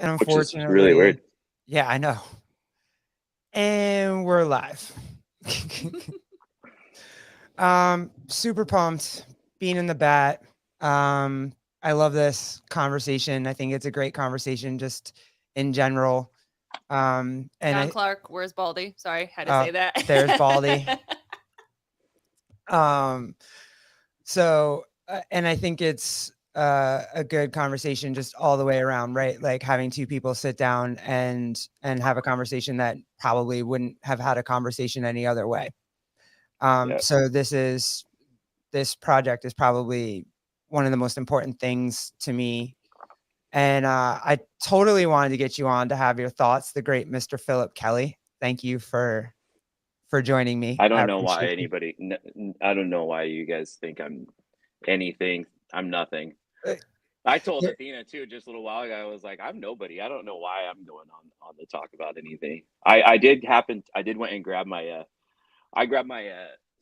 And which is really unfortunately, weird. yeah, I know. And we're live. Super pumped being in the bat. I love this conversation. I think it's a great conversation just in general. And John I Clark, where's Baldy? Sorry, had to say there's Baldy. that. Um, and I think it's a good conversation just all the way around, right? Like having two people sit down and have a conversation that probably wouldn't have had a conversation any other way. Yeah. So this project is probably one of the most important things to me. And I totally wanted to get you on to have your thoughts, the great Mr. Phillip Kelly. Thank you for joining me. I I don't know why appreciate you. I don't know why you guys think I'm anything. I'm nothing. Uh, I told yeah. Athena too just a little while ago. I was like, I'm nobody. I don't know why I'm going on the talk about anything. I did went and grab my I grabbed my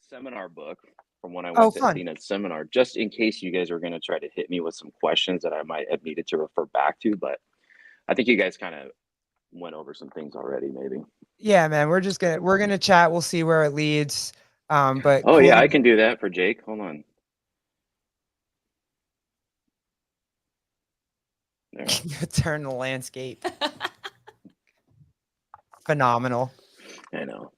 seminar book from when I Oh, went to fun. Athena's seminar, just in case you guys were going to try to hit me with some questions that I might have needed to refer back to. But I think you guys kind of went over some things already, maybe. Yeah, man. We're gonna chat. We'll see where it leads. But Oh cool yeah, to I can do that for Jake. Hold on. There. turn the landscape. Phenomenal. I know.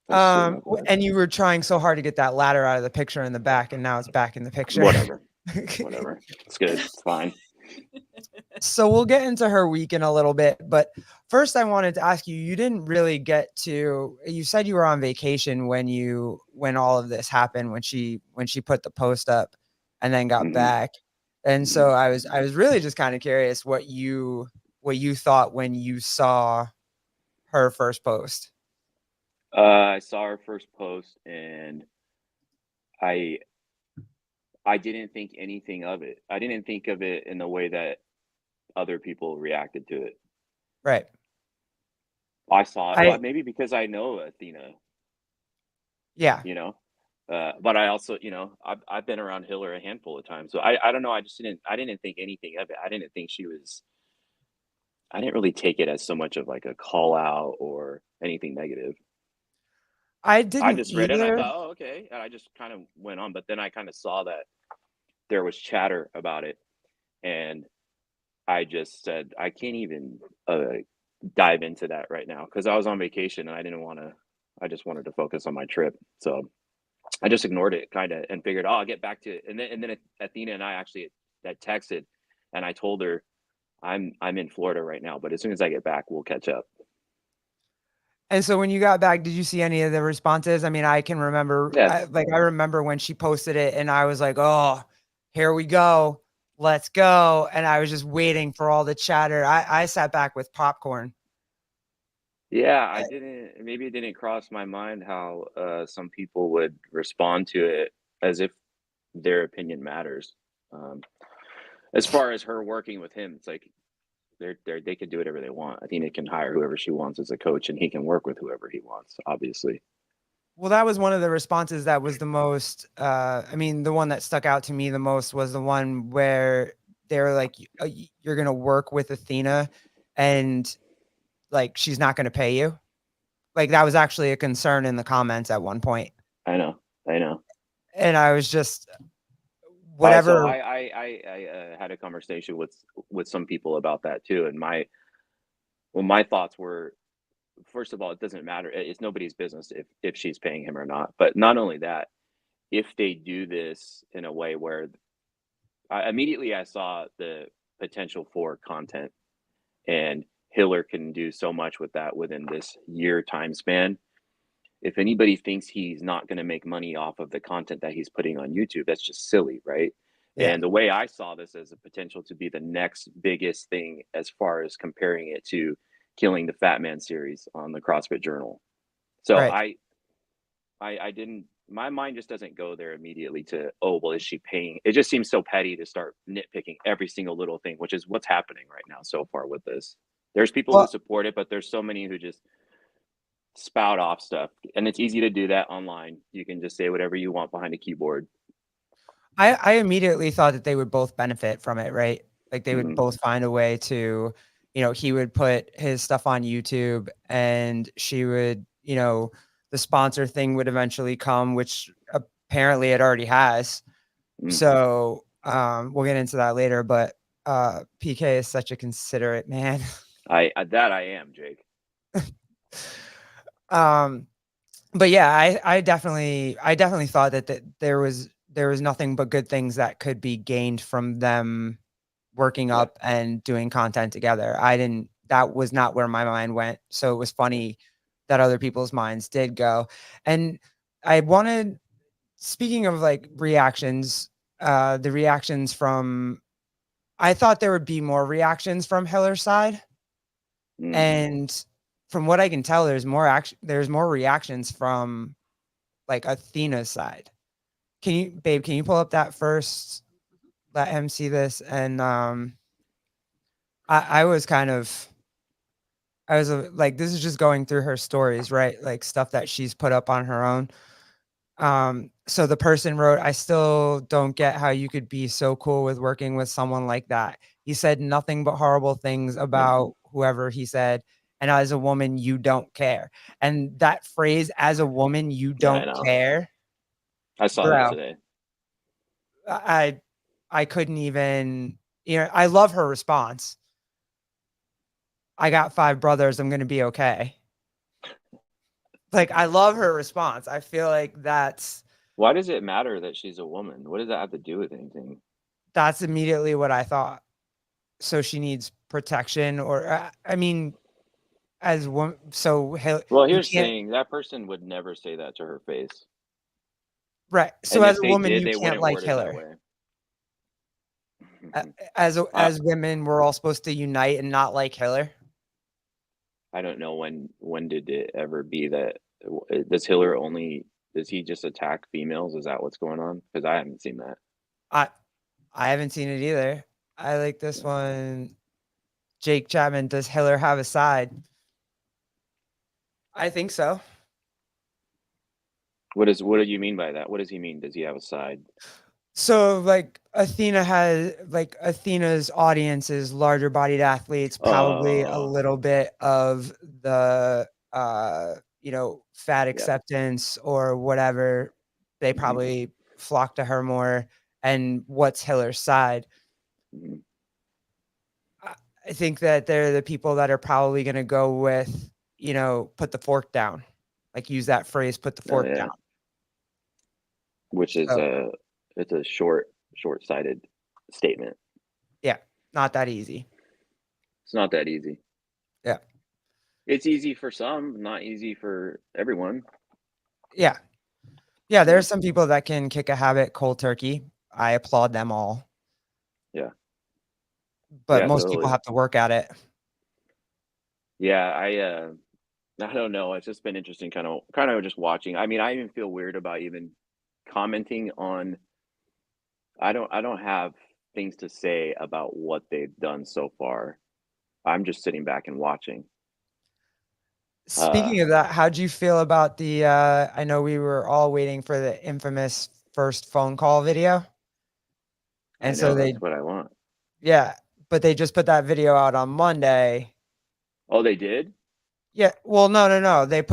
Sorry about that. And you were trying so hard to get that ladder out of the picture in the back, and now it's back in the picture. Whatever. Whatever. It's good. It's fine. So we'll get into her week in a little bit, but first I wanted to ask you, you didn't really get to, you said you were on vacation when all of this happened, when she put the post up and then got hmm back. And hmm so I was really just kind of curious what you thought when you saw her first post. I saw her first post and I I didn't think anything of it. I didn't think of it in the way that other people reacted to it. Right. I saw it. Well, I maybe because I know Athena, Yeah. you know. But I also, I've been around Hiller a handful of times, so I don't know. I didn't think anything of it. I didn't think she was. I didn't really take it as so much of like a call out or anything negative. I I didn't just read it and I either. thought, oh, okay, and I just kind of went on. But then I kind of saw that there was chatter about it, and I just said I can't even dive into that right now because I was on vacation and I didn't want to. I just wanted to focus on my trip, so I just ignored it kind of and figured, oh, I'll get back to it. And then Athena and I actually that texted, and I told her I'm in Florida right now, but as soon as I get back, we'll catch up. And so when you got back, did you see any of the responses? I mean, I can remember, Yeah, I remember when she posted it and I was like, oh, here we go. Let's go. And I was just waiting for all the chatter. I sat back with popcorn. yeah. Uh, I didn't. Maybe it didn't cross my mind how some people would respond to it as if their opinion matters. Um, as far as her working with him, it's like they could do whatever they want. Athena can hire whoever she wants as a coach, and he can work with whoever he wants. Obviously, Well, that was one of the responses that was the most, I mean, the one that stuck out to me the most was the one where they were like, you're going to work with Athena and like, she's not going to pay you. Like that was actually a concern in the comments at one point. I know. I know. And I was just, So whatever. I had a conversation with some people about that too, and my thoughts were, first of all, it doesn't matter. It's nobody's business if she's paying him or not. But not only that, if they do this in a way where immediately I saw the potential for content, and Hiller can do so much with that within this year time span. If anybody thinks he's not going to make money off of the content that he's putting on YouTube, that's just silly, right? Yeah. And the way I saw this as a potential to be the next biggest thing as far as comparing it to Killing the Fat Man series on the CrossFit Journal. So Right. I didn't, my mind just doesn't go there immediately to, oh, well, is she paying? It just seems so petty to start nitpicking every single little thing, which is what's happening right now so far with this. There's people who Well, support it, but there's so many who just spout off stuff, and it's easy to do that online. You can just say whatever you want behind a keyboard. I immediately thought that they would both benefit from it, right? Like they would hmm both find a way to, he would put his stuff on YouTube, and she would, the sponsor thing would eventually come, which apparently it already has. So we'll get into that later, but PK is such a considerate man. I am, Jake. But yeah, I definitely thought that there was nothing but good things that could be gained from them working up and doing content together. That was not where my mind went. So it was funny that other people's minds did go. And I wanted, speaking of like reactions, the reactions from, I thought there would be more reactions from Hiller's side. And from what I can tell, there's more reactions from like Athena's side. Can you pull up that first? Let him see this. And I was kind of, like, this is just going through her stories, right? Like stuff that she's put up on her own. So the person wrote, "I still don't get how you could be so cool with working with someone like that. He said nothing but horrible things about whoever he said. And as a woman, you don't care." And that phrase, "as a woman, you don't care." I saw bro, that today. I couldn't even, I love her response. "I got 5 brothers. I'm going to be okay." Like, I love her response. I feel like Why does it matter that she's a woman? What does that have to do with anything? that's immediately what I thought. So she needs protection, or I mean, as one. So Well, you here's the can't, thing: that person would never say that to her face. right? So And as if a they woman, did, you they can't wouldn't like word it that Hiller. way. As women, we're all supposed to unite and not like Hiller. I don't know when did it ever be that does Hiller does he just attack females? Is that what's going on? Because I haven't seen that. I haven't seen it either. I like this one. Jake Chapman, does Hiller have a side? I think so. What do you mean by that? What does he mean? Does he have a side? So like Athena's audience is larger bodied athletes, probably a little bit of the fat acceptance or whatever. They probably flock to her more. And what's Hiller's side? I think that they're the people that are probably going to go with, put the fork down, like use that phrase, put the fork down. Which is it's a short-sighted statement. Yeah, not that easy. It's not that easy. Yeah. It's easy for some, not easy for everyone. Yeah. Yeah, there's some people that can kick a habit cold turkey. I applaud them all. Yeah. But Yeah, most totally. people have to work at it. Yeah, I don't know. It's just been interesting kind of just watching. I mean, I even feel weird about even commenting on I don't have things to say about what they've done so far. I'm just sitting back and watching. Speaking of that, how'd you feel about the I know we were all waiting for the infamous first phone call video. I And know so that's what I want. yeah, but they just put that video out on Monday. Oh, they did? Yeah, well, no. They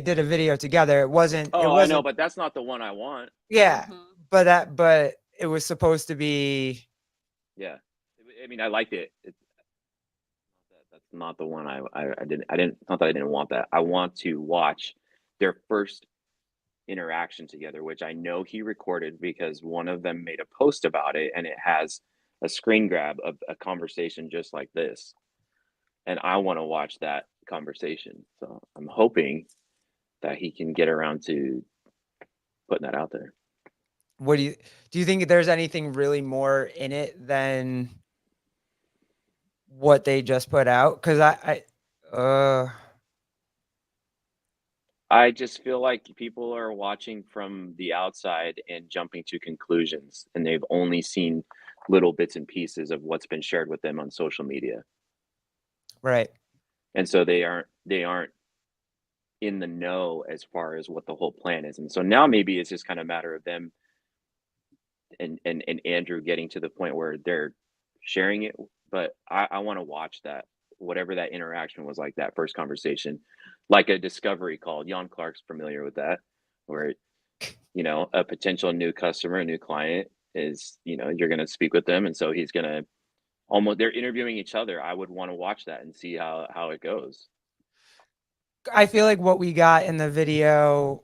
did a video together. It wasn't. Oh, I know, but that's not the one I want. Yeah, but it was supposed to be. Yeah, I mean, I liked it. That's not the one I didn't. Not that I didn't want that. I want to watch their first interaction together, which I know he recorded because one of them made a post about it, and it has a screen grab of a conversation just like this. And I want to watch that conversation. So I'm hoping that he can get around to putting that out there. What do you think there's anything really more in it than what they just put out? Because I just feel like people are watching from the outside and jumping to conclusions, and they've only seen little bits and pieces of what's been shared with them on social media. right. And so they aren't in the know as far as what the whole plan is. And so now maybe it's just kind of a matter of them and Andrew getting to the point where they're sharing it. But I want to watch that whatever that interaction was like, that first conversation, like a discovery call. Jan Clark's familiar with that, where, you know, a potential new customer, a new client is, you know, you're going to speak with them. And so he's going to almost, they're interviewing each other. I would want to watch that and see how it goes. I feel like what we got in the video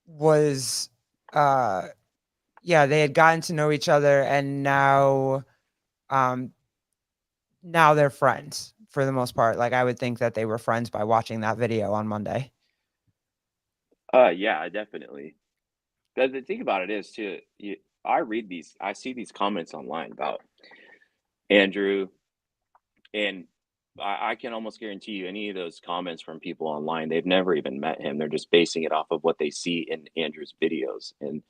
was, yeah, they had gotten to know each other, and now they're friends for the most part. Like, I would think that they were friends by watching that video on Monday. Yeah, definitely. The thing about it is too, I see these comments online about Andrew, and I can almost guarantee you any of those comments from people online, they've never even met him. They're just basing it off of what they see in Andrew's videos. And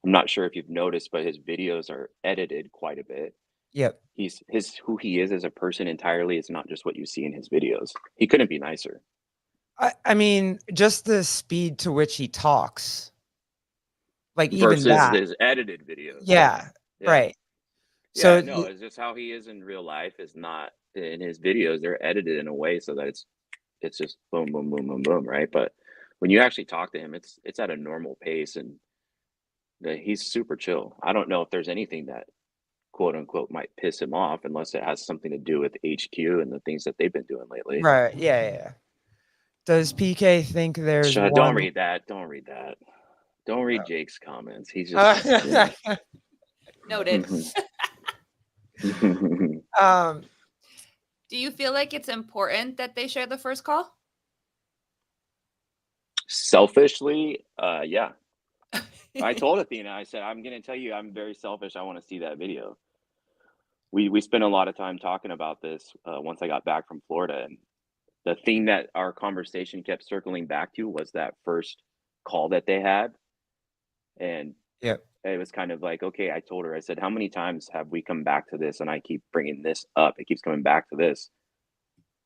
I'm not sure if you've noticed, but his videos are edited quite a bit. Yep. His who he is as a person entirely is not just what you see in his videos. He couldn't be nicer. I mean, just the speed to which he talks. Like, even Versus that. his edited videos. Yeah. Right. Yeah, So no, it's just how he is in real life is not in his videos. They're edited in a way so that it's just boom, boom, boom, boom, boom, right? But when you actually talk to him, it's at a normal pace, and he's super chill. I don't know if there's anything that quote unquote might piss him off unless it has something to do with HQ and the things that they've been doing lately. right. Yeah. Does PK think there's Don't one? read that. Don't read that. Don't read Jake's comments. He's just Noted. um, Do you feel like it's important that they share the first call? selfishly, yeah. I told Athena, I said, I'm going to tell you, I'm very selfish. I want to see that video. We spent a lot of time talking about this once I got back from Florida, and the thing that our conversation kept circling back to was that first call that they had, and yep. it was kind of like, okay, I told her, I said, how many times have we come back to this, and I keep bringing this up, it keeps coming back to this.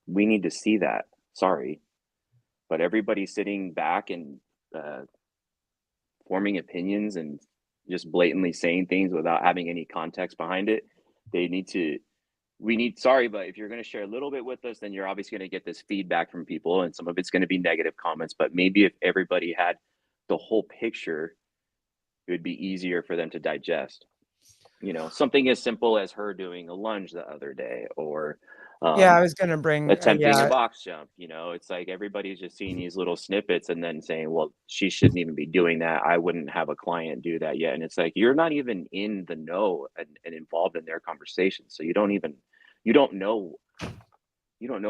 We need to see that. Sorry, but everybody's sitting back and forming opinions and just blatantly saying things without having any context behind it. They need to, we need, sorry, but if you're going to share a little bit with us, then you're obviously going to get this feedback from people, and some of it's going to be negative comments. But maybe if everybody had the whole picture, it would be easier for them to digest. You know, something as simple as her doing a lunge the other day, or Yeah, I was gonna bring. attempting a Yeah, box jump. You know, it's like everybody's just seeing these little snippets and then saying, well, she shouldn't even be doing that. I wouldn't have a client do that yet. And it's like, you're not even in the know and involved in their conversation. So you don't know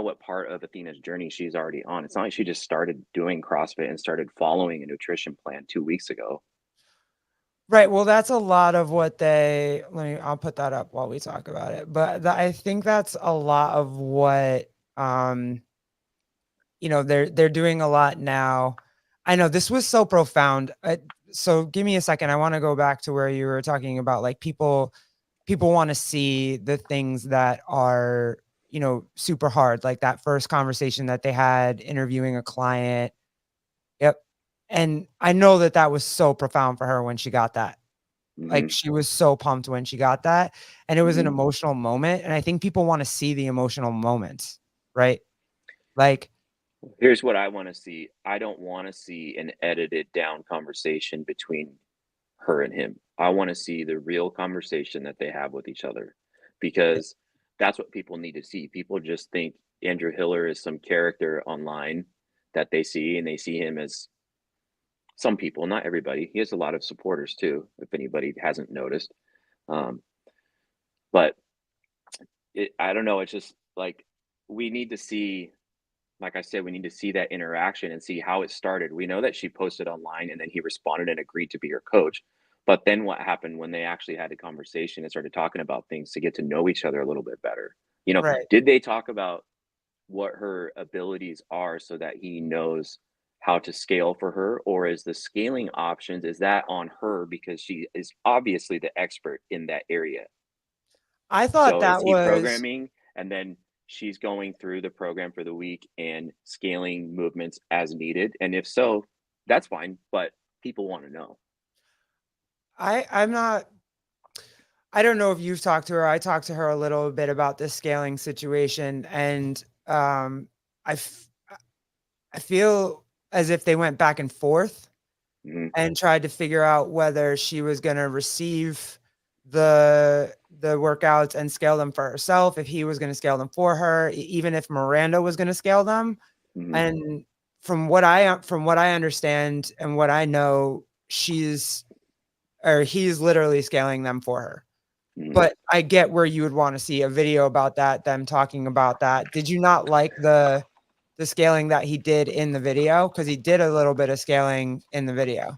what part of Athena's journey she's already on. It's not like she just started doing CrossFit and started following a nutrition plan 2 weeks ago. right. Well, that's a lot of what I'll put that up while we talk about it. But I think that's a lot of what, they're doing a lot now. I know this was so profound. So give me a second. I want to go back to where you were talking about, like, people want to see the things that are, super hard, like that first conversation that they had interviewing a client. Yep. And I know that was so profound for her when she got that. Like, she was so pumped when she got that, and it was an emotional moment. And I think people want to see the emotional moments, right? Like, here's what I want to see. I don't want to see an edited down conversation between her and him. I want to see the real conversation that they have with each other, because that's what people need to see. People just think Andrew Hiller is some character online that they see, and they see him as, some people, not everybody. He has a lot of supporters too, if anybody hasn't noticed. Um, but I don't know. It's just like, we need to see, like I said, we need to see that interaction and see how it started. We know that she posted online and then he responded and agreed to be her coach. But then what happened when they actually had a conversation and started talking about things to get to know each other a little bit better? You know, right. did they talk about what her abilities are so that he knows how to scale for her? Or is the scaling options, is that on her because she is obviously the expert in that area? I thought So is that he was programming and then she's going through the program for the week and scaling movements as needed? And if so, that's fine, but people want to know. I'm not I don't know if you've talked to her. I talked to her a little bit about this scaling situation, and I, f- I feel as if they went back and forth Hmm. and tried to figure out whether she was going to receive the workouts and scale them for herself, if he was going to scale them for her, even if Miranda was going to scale them. Hmm. And from what I understand and what I know, he's literally scaling them for her. Hmm. But I get where you would want to see a video about that, them talking about that. Did you not like the scaling that he did in the video? Because he did a little bit of scaling in the video.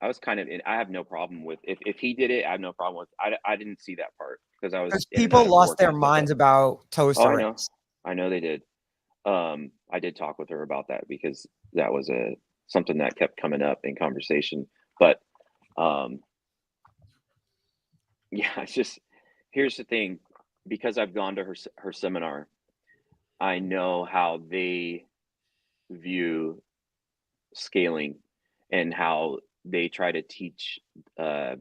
I was kind of in. I have no problem with if he did it. I have no problem with. I didn't see that part because I was Because in and out people of lost work their and stuff. But minds about toes oh, to I rings. know they did. I did talk with her about that because that was something that kept coming up in conversation. But um, yeah, it's just here's the thing, because I've gone to her seminar, I know how they view scaling and how they try to teach uh,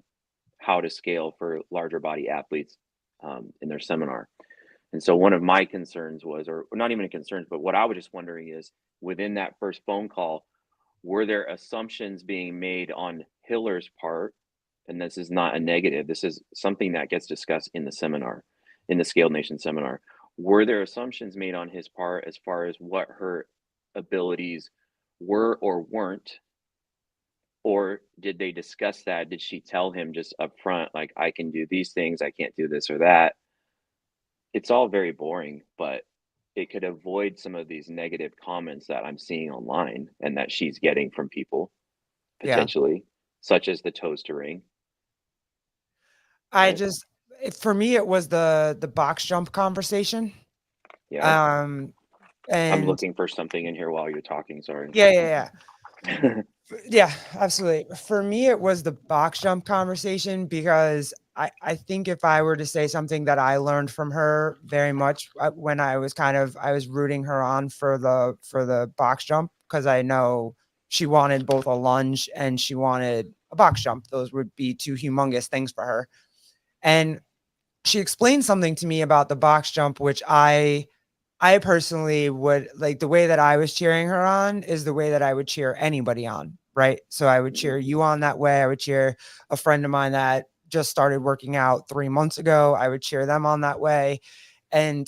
how to scale for larger body athletes in their seminar. And so one of my concerns was, or not even concerns, but what I was just wondering is within that first phone call, were there assumptions being made on Hiller's part? And this is not a negative. This is something that gets discussed in the seminar, in the Scaled Nation seminar. Were there assumptions made on his part as far as what her abilities were or weren't? Or did they discuss that? Did she tell him just up front, like, I can do these things, I can't do this or that? It's all very boring, but it could avoid some of these negative comments that I'm seeing online and that she's getting from people Yeah. potentially, such as the toes to ring, I right? just for me it was the box jump conversation. Yeah. Um I'm and looking for something in here while you're talking, sorry. yeah. Yeah, absolutely. For me, it was the box jump conversation because I think if I were to say something that I learned from her very much when I was rooting her on for the box jump because I know she wanted both a lunge and she wanted a box jump. Those would be two humongous things for her. And she explained something to me about the box jump, which I personally would like. The way that I was cheering her on is the way that I would cheer anybody on, right? So I would Mhm. cheer you on that way. I would cheer a friend of mine that just started working out 3 months ago. I would cheer them on that way, and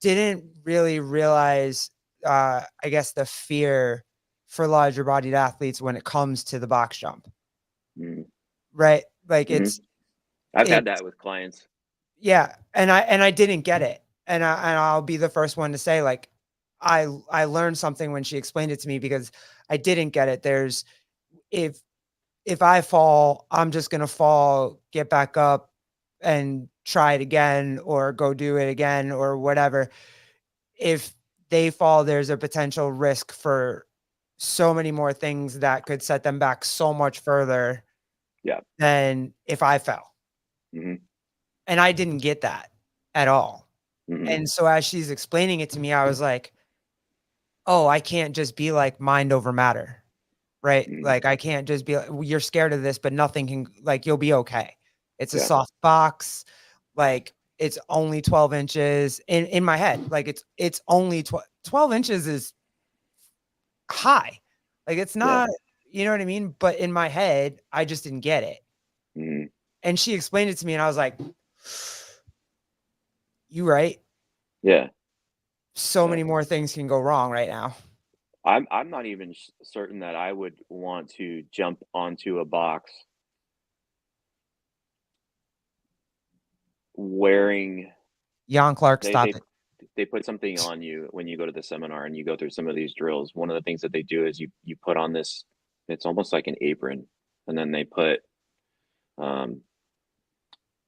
didn't really realize, I guess, the fear for larger bodied athletes when it comes to the box jump, Mhm. right? Like Mhm. I've it had that with clients. Yeah, and I didn't get it, and I'll be the first one to say, like, I learned something when she explained it to me because I didn't get it. There's if if I fall, I'm just gonna fall, get back up, and try it again, or go do it again, or whatever. If they fall, there's a potential risk for so many more things that could set them back so much further Yeah. than if I fell, Mhm. and I didn't get that at all. Mhm. And so as she's explaining it to me, I was like, "Oh, I can't just be like mind over matter." Right? Mhm. Like, I can't just be like, "Well, you're scared of this, but nothing can like, you'll be okay. It's a Yeah. soft box. Like, it's only 12 inches." In my head, like, it's only 12 inches is high. Like, it's Yeah. not, you know what I mean? But in my head, I just didn't get it. Mhm. And she explained it to me, and I was like, "You right. Yeah. So Yeah. many more things can go wrong right now." I'm not even certain that I would want to jump onto a box wearing Jan Clark, they stop they it. they put something on you when you go to the seminar and you go through some of these drills. One of the things that they do is you put on this, it's almost like an apron, and then they put um,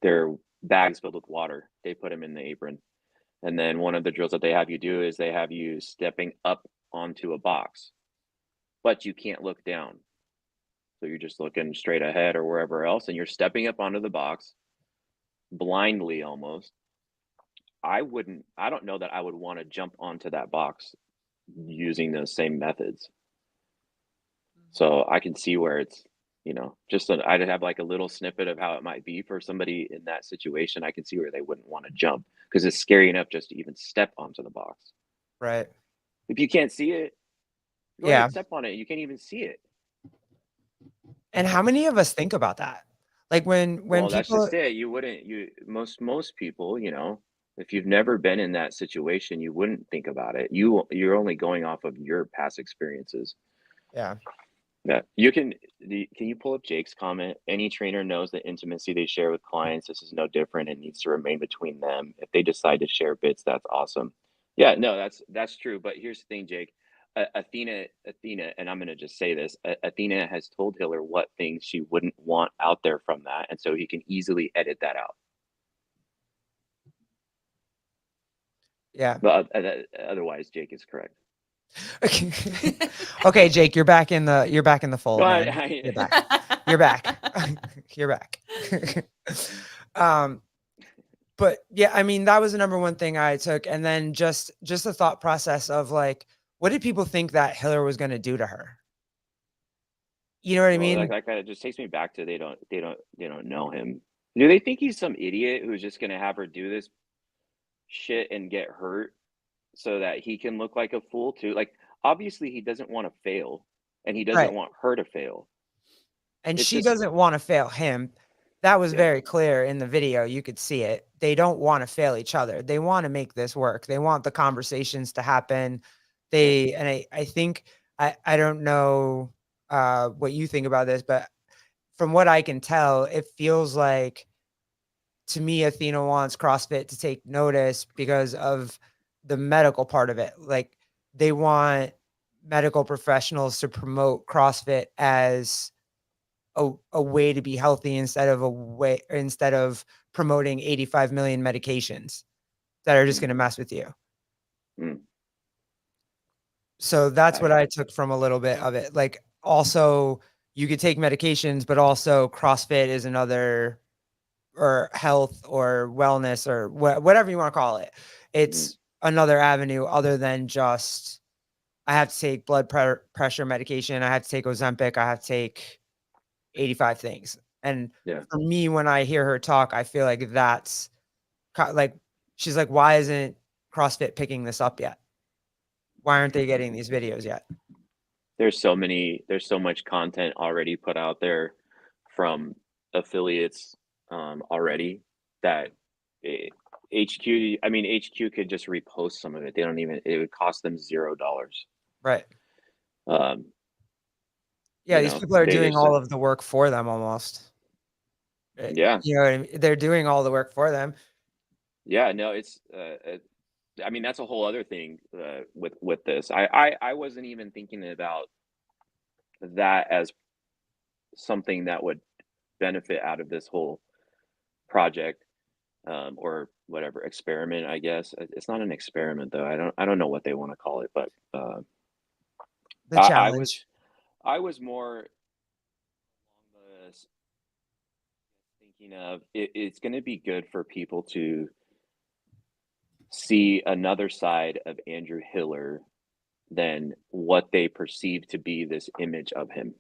their bags filled with water. They put them in the apron, and then one of the drills that they have you do is they have you stepping up onto a box, but you can't look down. So you're just looking straight ahead or wherever else, and you're stepping up onto the box blindly almost. I don't know that I would want to jump onto that box using those same methods. Mhm. So I can see where it's you know, I'd have like a little snippet of how it might be for somebody in that situation. I can see where they wouldn't want to jump because it's scary enough just to even step onto the box. Right. If you can't see it, go Yeah. ahead, step on it. You can't even see it. And how many of us think about that? Like when Well, that's people just it. You wouldn't, you most people, you know, if you've never been in that situation, you wouldn't think about it. You're only going off of your past experiences. yeah. Yeah, you can. Can you pull up Jake's comment? Any trainer knows the intimacy they share with clients. This is no different and needs to remain between them. If they decide to share bits, that's awesome. Yeah, no, that's true. But here's the thing, Jake. Athena, and I'm gonna just say this. Athena has told Hiller what things she wouldn't want out there from that, and so he can easily edit that out. Yeah. But otherwise, Jake is correct. Okay, Jake, you're back in the fold, Well, man. You're back. You're back. You're back. But yeah, I mean, that was the number one thing I took. And then just the thought process of like, what did people think that Hiller was going to do to her? You know what I well, mean? that kind of just takes me back to they don't know him. Do they think he's some idiot who's just gonna have her do this shit and get hurt so that he can look like a fool too? Like, obviously, he doesn't want to fail, and he doesn't Right. want her to fail. And It's she just, doesn't want to fail him. That was yeah, very clear in the video. You could see it. They don't want to fail each other. They want to make this work. They want the conversations to happen. yeah. I think I don't know what you think about this, but from what I can tell, it feels like to me Athena wants CrossFit to take notice because of the medical part of it. Like they want medical professionals to promote CrossFit as a way to be healthy instead of promoting 85 million medications that are just Mm, going to mess with you. mm. So that's what I I took from a little bit of it. Like also you could take medications, but also CrossFit is another or health or wellness or whatever you want to call it. mm, It's another avenue other than just I have to take pressure medication. I have to take Ozempic. I have to take 85 things. And yeah. for me, when I hear her talk, I feel like that's like, she's like, why isn't CrossFit picking this up yet? Why aren't they getting these videos yet? There's so much content already put out there from affiliates already that it, HQ. I mean, HQ could just repost some of it. They don't even. It would cost them $0. Right. Um, Yeah. These people are they doing just all of the work for them almost. yeah, You know what I mean? They're doing all the work for them. yeah. No, it's. I mean, that's a whole other thing with this. I wasn't even thinking about that as something that would benefit out of this whole project or whatever experiment. I guess it's not an experiment though. I don't know what they want to call it, but The I was challenge. I was more along the thinking of it's going to be good for people to see another side of Andrew Hiller than what they perceive to be this image of him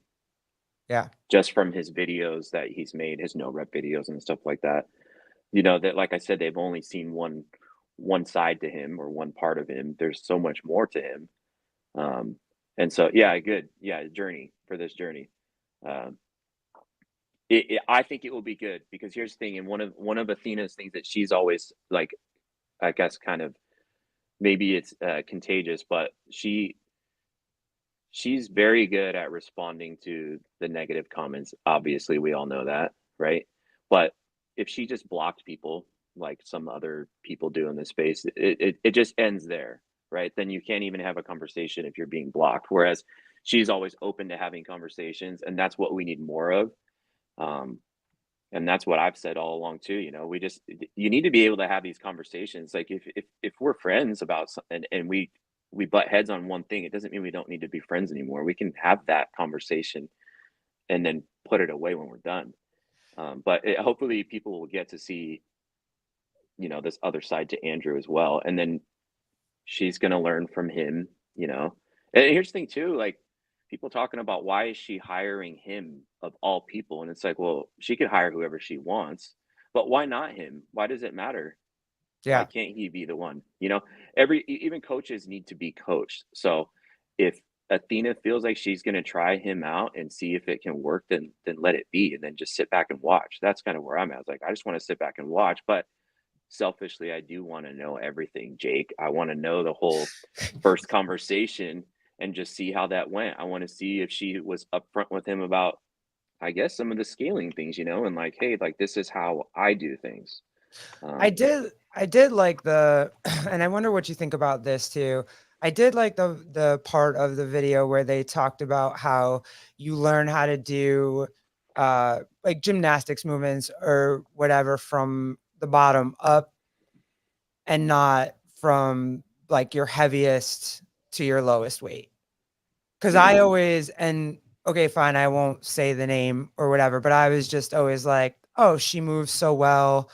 Yeah. just from his videos that he's made, his no rep videos and stuff like that. That, like I said, they've only seen one side to him or one part of him. There's so much more to him. Um, and so, yeah, good. Yeah, journey for this journey. Um, I think it will be good because here's the thing, and one of Athena's things that she's always like, I guess, kind of maybe it's contagious, but she's very good at responding to the negative comments. Obviously, we all know that, right? But if she just blocked people like some other people do in this space, it just ends there, right? Then you can't even have a conversation if you're being blocked. Whereas she's always open to having conversations, and that's what we need more of. Um, and that's what I've said all along too. You need to be able to have these conversations. Like if we're friends about something and we butt heads on one thing, it doesn't mean we don't need to be friends anymore. We can have that conversation and then put it away when we're done. But hopefully people will get to see, this other side to Andrew as well. And then she's going to learn from him. And here's the thing too, like people talking about why is she hiring him of all people? And it's like, well, she could hire whoever she wants, but why not him? Why does it matter? Why Yeah. can't he be the one? Even coaches need to be coached. So if Athena feels like she's going to try him out and see if it can work, then let it be, and then just sit back and watch. That's kind of where I'm at. It's like I just want to sit back and watch, but selfishly, I do want to know everything, Jake. I want to know the whole first conversation and just see how that went. I want to see if she was upfront with him about, I guess, some of the scaling things, and like, hey, like this is how I do things. I did like the and I wonder what you think about this too. I did like the part of the video where they talked about how you learn how to do like gymnastics movements or whatever from the bottom up and not from like your heaviest to your lowest weight. Cause Mhm. I always and okay, fine, I won't say the name or whatever, but I was just always like, oh, she moves so well.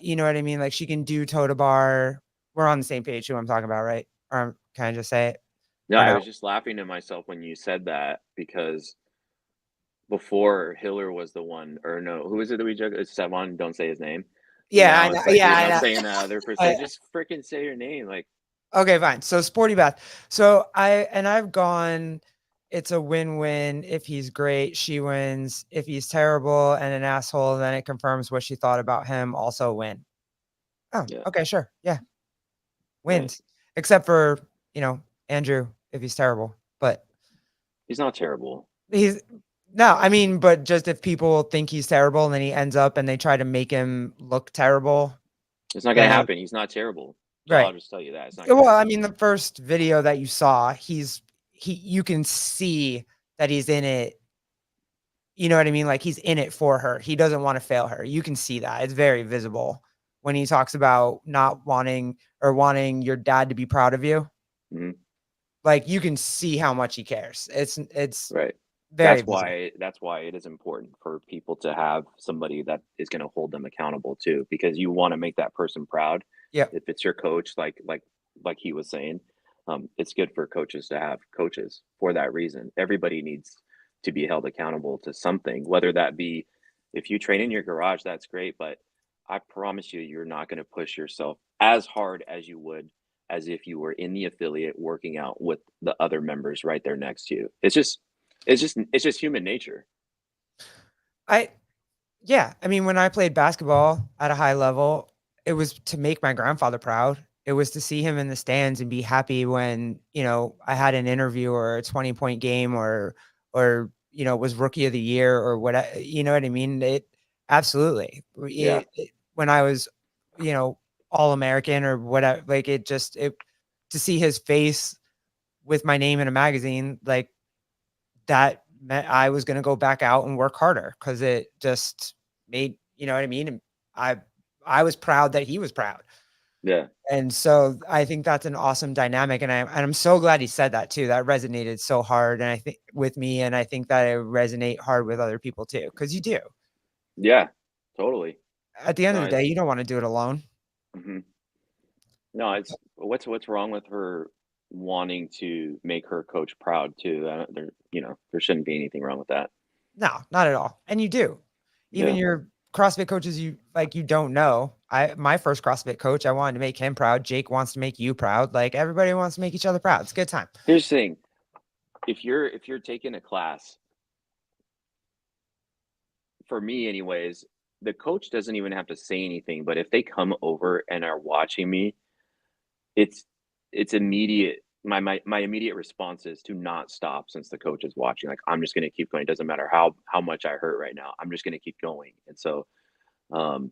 You know what I mean? Like she can do toe to bar. We're on the same page who I'm talking about, right? Or can I just say it? No, Or I no? was just laughing to myself when you said that because before Hiller was the one, or no, who is it that we joke? It's Sevon. Don't say his name. And Yeah, I now know. it's like Yeah, you're I not know. saying the other person. I, Just freaking say your name. Like, okay, fine. So sporty bath. I've gone. It's a win-win. If he's great, she wins. If he's terrible and an asshole, then it confirms what she thought about him. Also win. Oh, yeah, okay, sure. Yeah, right. wins. Except for, you know, Andrew if he's terrible. But He's not terrible. he's no, I mean, but just if people think he's terrible and then he ends up and they try to make him look terrible, It's not going to then happen. He's not terrible. I'll right. just tell you that it's not going to Well, I happen. mean, the first video that you saw, you can see that he's in it. You know what I mean? Like he's in it for her. He doesn't want to fail her. You can see that. It's very visible when he talks about not wanting or wanting your dad to be proud of you. Hmm. Like you can see how much he cares. It's Right. very visible. That's why it is important for people to have somebody that is going to hold them accountable too, because you want to make that person proud. Yep. If it's your coach, like he was saying, it's good for coaches to have coaches for that reason. Everybody needs to be held accountable to something, whether that be if you train in your garage, that's great, but I promise you, you're not going to push yourself as hard as you would as if you were in the affiliate working out with the other members right there next to you. It's just human nature. I Yeah, I mean, when I played basketball at a high level, it was to make my grandfather proud. It was to see him in the stands and be happy when, you know, I had an interview or a 20-point game or, you know, was rookie of the year or what, you know what I mean? It absolutely. Yeah. When I was, you know, all American or whatever, like it to see his face with my name in a magazine, like that meant I was gonna go back out and work harder because it just made you know what I mean? And I I was proud that he was proud. Yeah. And so I think that's an awesome dynamic. And I'm so glad he said that too. That resonated so hard and I think with me and I think that it resonate hard with other people too. Cause you do. Yeah. Totally. At the end of No, the day, you don't want to do it alone. mhm. No, it's what's wrong with her wanting to make her coach proud too? There shouldn't be anything wrong with that. No, not at all. And you do. Even Yeah. your CrossFit coaches you don't know. My first CrossFit coach, I wanted to make him proud. Jake wants to make you proud. Like everybody wants to make each other proud. It's a good time. Here's the thing: if you're taking a class, for me, anyways, the coach doesn't even have to say anything. But if they come over and are watching me, it's it's immediate. My immediate response is to not stop since the coach is watching. Like I'm just going to keep going. It doesn't matter how much I hurt right now. I'm just going to keep going. And so um,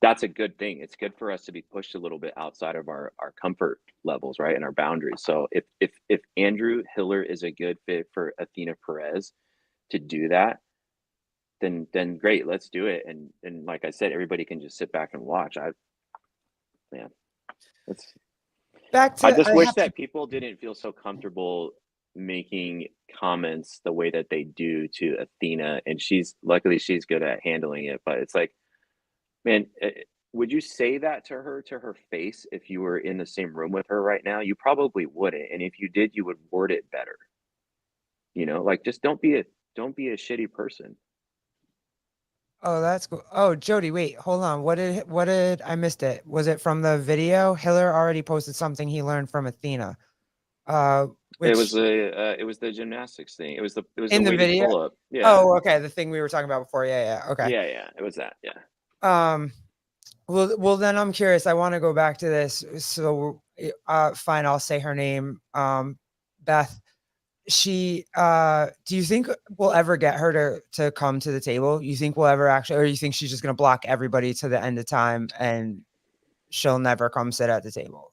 that's a good thing. It's good for us to be pushed a little bit outside of our comfort levels, right, and our boundaries. So if Andrew Hiller is a good fit for Athena Perez to do that, then great, let's do it. And like I said, everybody can just sit back and watch. Man, it's Back I to just I wish have to that people didn't feel so comfortable making comments the way that they do to Athena, and luckily she's good at handling it. But it's like, man, would you say that to her face if you were in the same room with her right now? You probably wouldn't, and if you did, you would word it better. Like just don't be a shitty person. Oh, that's cool. Oh, Jody, wait, hold on. What did I missed it? Was it from the video? Hiller already posted something he learned from Athena. It was Which the gymnastics thing. It was the in the weighted video? pull up. Yeah. Oh, okay, the thing we were talking about before. Yeah, yeah. Okay. Yeah, it was that. Yeah. Um, well, then I'm curious. I want to go back to this. So, fine, I'll say her name. Beth. Do you think we'll ever get her to come to the table? You think we'll ever actually, or you think she's just gonna block everybody to the end of time and she'll never come sit at the table?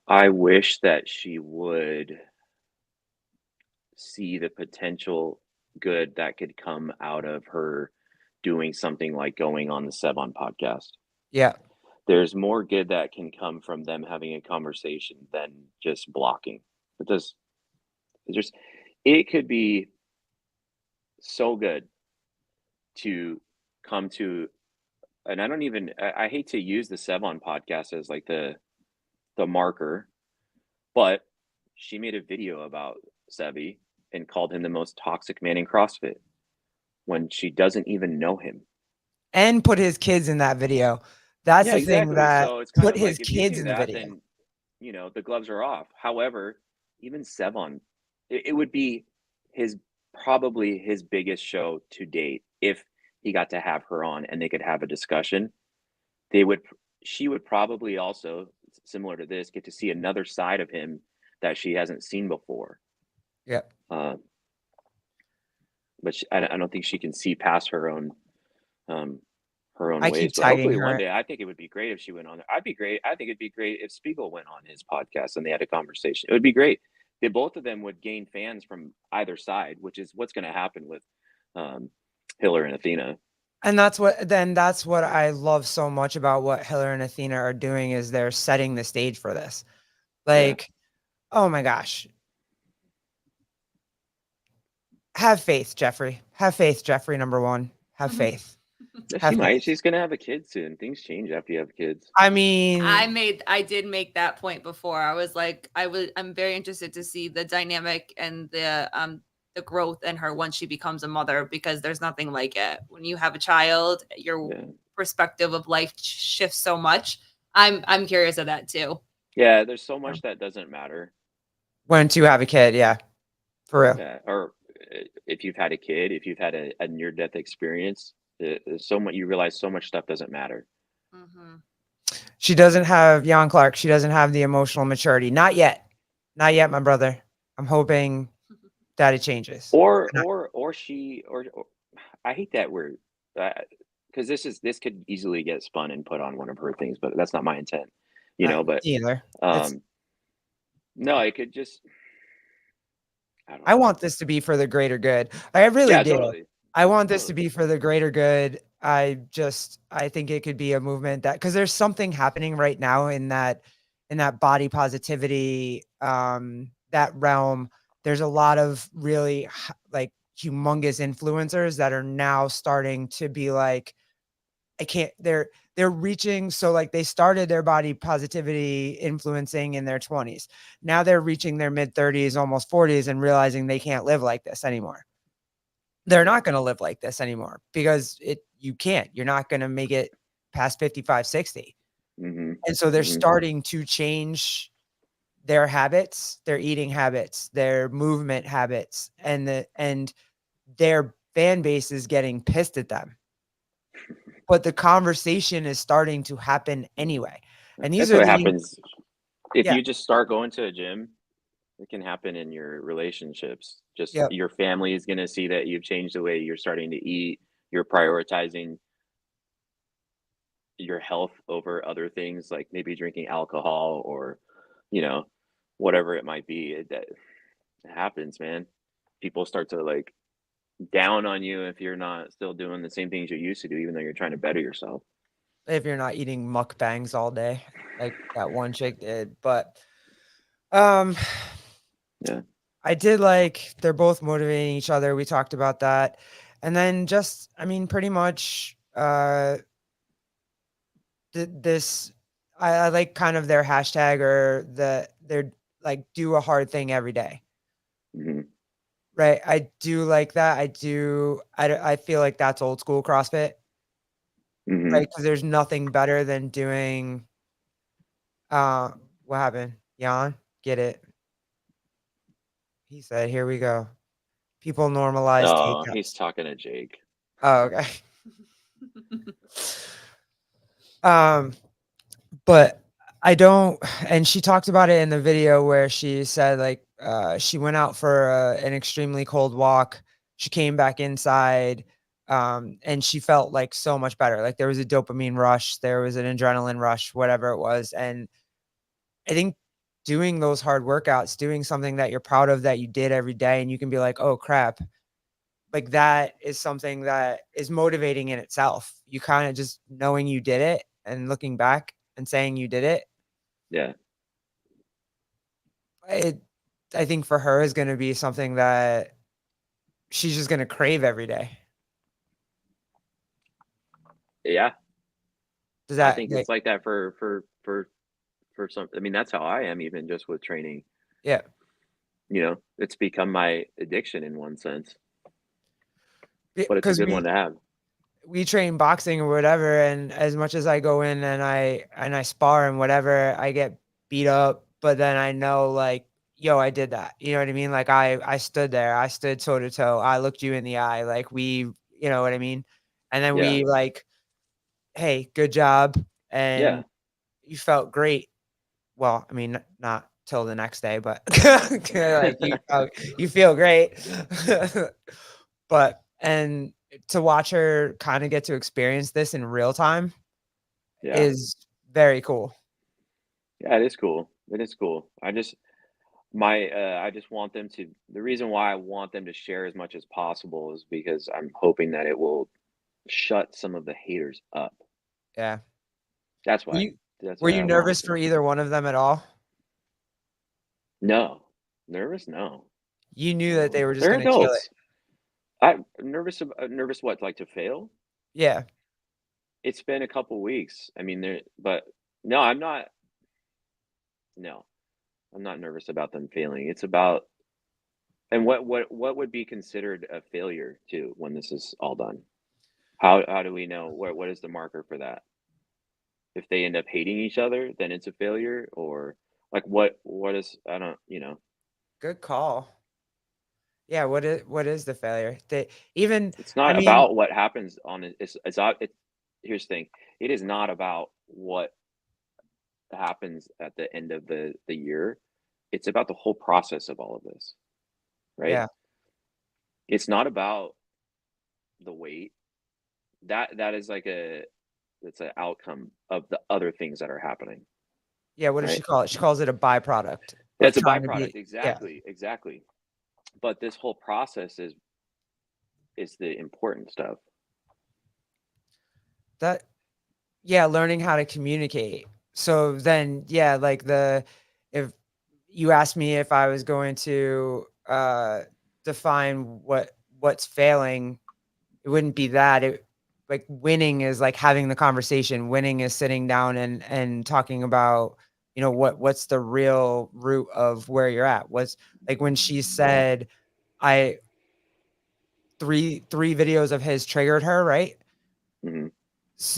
I wish that she would see the potential good that could come out of her doing something like going on the Sevon podcast. Yeah. There's more good that can come from them having a conversation than just blocking. It's just it could be so good to come to, and I hate to use the Sevon podcast as like the marker, but she made a video about Sebi and called him the most toxic man in CrossFit when she doesn't even know him. And put his kids in that video. That's Yeah, the thing, exactly. that So it's kind put of his like if you kids do in the that, video. then the gloves are off. However, even Sevon, it would be his probably his biggest show to date if he got to have her on and they could have a discussion. They would She would probably also, similar to this, get to see another side of him that she hasn't seen before. Yeah. But I don't think she can see past her own I keep ways. But tagging hopefully one her. day, I think it would be great if she went on there. I'd be great. I think it'd be great if Spiegel went on his podcast and they had a conversation. It would be great. Both of them would gain fans from either side, which is what's going to happen with Hiller and Athena. And that's what I love so much about what Hiller and Athena are doing, is they're setting the stage for this. Like, oh my gosh. Have faith, Jeffrey. Have faith, Jeffrey, number one. Have faith. She Have might. faith. She's going to have a kid soon. Things change after you have kids. I mean, I did make that point before. I was like, I'm very interested to see the dynamic and the growth in her once she becomes a mother, because there's nothing like it. When you have a child, your perspective of life shifts so much. I'm curious of that too. Yeah, there's so much that doesn't matter once you have a kid, yeah. For real. Yeah, or if you've had a kid, if you've had a near-death experience, there's so much, you realize so much stuff doesn't matter. Mm-hmm. She doesn't have, Jan Clark, she doesn't have the emotional maturity. Not yet. Not yet, my brother. I'm hoping that it changes. Or I hate that word, because this could easily get spun and put on one of her things, but that's not my intent, but either. no, it could just, I want this to be for the greater good. I really do. Totally. I want this to be for the greater good. I think it could be a movement that, because there's something happening right now in that body positivity, that realm. There's a lot of really like humongous influencers that are now starting to be like, they're reaching. So like they started their body positivity influencing in their 20s. Now they're reaching their mid 30s, almost 40s, and realizing they can't live like this anymore. They're not going to live like this anymore because you can't. You're not going to make it past 55, 60. Mm-hmm. And so they're starting to change their habits, their eating habits, their movement habits, and their fan base is getting pissed at them. But the conversation is starting to happen anyway. And that's what happens if you just start going to a gym. It can happen in your relationships. Just your family is going to see that you've changed the way you're starting to eat. You're prioritizing your health over other things, like maybe drinking alcohol or, whatever it might be. That happens, man. People start to like down on you if you're not still doing the same things you used to do, even though you're trying to better yourself. If you're not eating mukbangs all day, like that one chick did. But yeah, I did like, they're both motivating each other. We talked about that. And then pretty much this, I like kind of their hashtag, or like do a hard thing every day. Hmm. Right. I do like that. I feel like that's old school CrossFit, Hmm. right? Because there's nothing better than doing, uh, what happened? Jan, get it? He said, "Here we go." People normalize Oh, he's takeouts. talking to Jake. Oh, okay. Um, but I don't, and she talked about it in the video where she said like she went out for an extremely cold walk. She came back inside, and she felt like so much better. Like there was a dopamine rush, there was an adrenaline rush, whatever it was. And I think doing those hard workouts, doing something that you're proud of that you did every day, and you can be like, oh crap, like that is something that is motivating in itself. You kind of just knowing you did it and looking back and saying you did it. Yeah. It, I think for her is going to be something that she's just going to crave every day. Yeah. Does I that think like, it's like that for some. I mean, that's how I am, even just with training. yeah, It's become my addiction in one sense, but it's a because good one to have. we train boxing or whatever, and as much as I go in and I spar and whatever, I get beat up, but then I know like, yo, I did that. You know what I mean? Like I stood there, I stood toe to toe, I looked you in the eye, like you know what I mean? And then Yeah. we like, hey, good job, Yeah. and you felt great. Well, I mean, not till the next day, but like you feel great. But and to watch her kind of get to experience this in real time Yeah. is very cool. Yeah, it is cool. It is cool. I just want them to the reason why I want them to share as much as possible is because I'm hoping that it will shut some of the haters up. Yeah. That's Were why. you That's were why you I want it nervous to. for either one of them at all? No. Nervous? No. You knew that they No. were just They're gonna kill it. adults. I'm nervous what? Like to fail? Yeah. It's been a couple weeks. I mean, but no, I'm not. No, I'm not nervous about them failing. It's about and what would be considered a failure too when this is all done? How do we know what is the marker for that? If they end up hating each other, then it's a failure, or like what is I don't. Good call. Yeah, what is the failure? They even It's I not mean, about what happens on it. Here's the thing. It is not about what happens at the end of the year. It's about the whole process of all of this, right? yeah. It's not about the weight. That is like it's an outcome of the other things that are happening, Yeah, what does she right? call it? She calls it a byproduct of It's a trying to byproduct, be yeah. exactly, exactly. But this whole process is the important stuff. That Yeah, learning how to communicate. So then, yeah, like if you asked me if I was going to define what's failing, it wouldn't be that. It like winning is like having the conversation. Winning is sitting down and talking about, what's the real root of where you're at. What's like when she said I three videos of his triggered her, right? Hmm.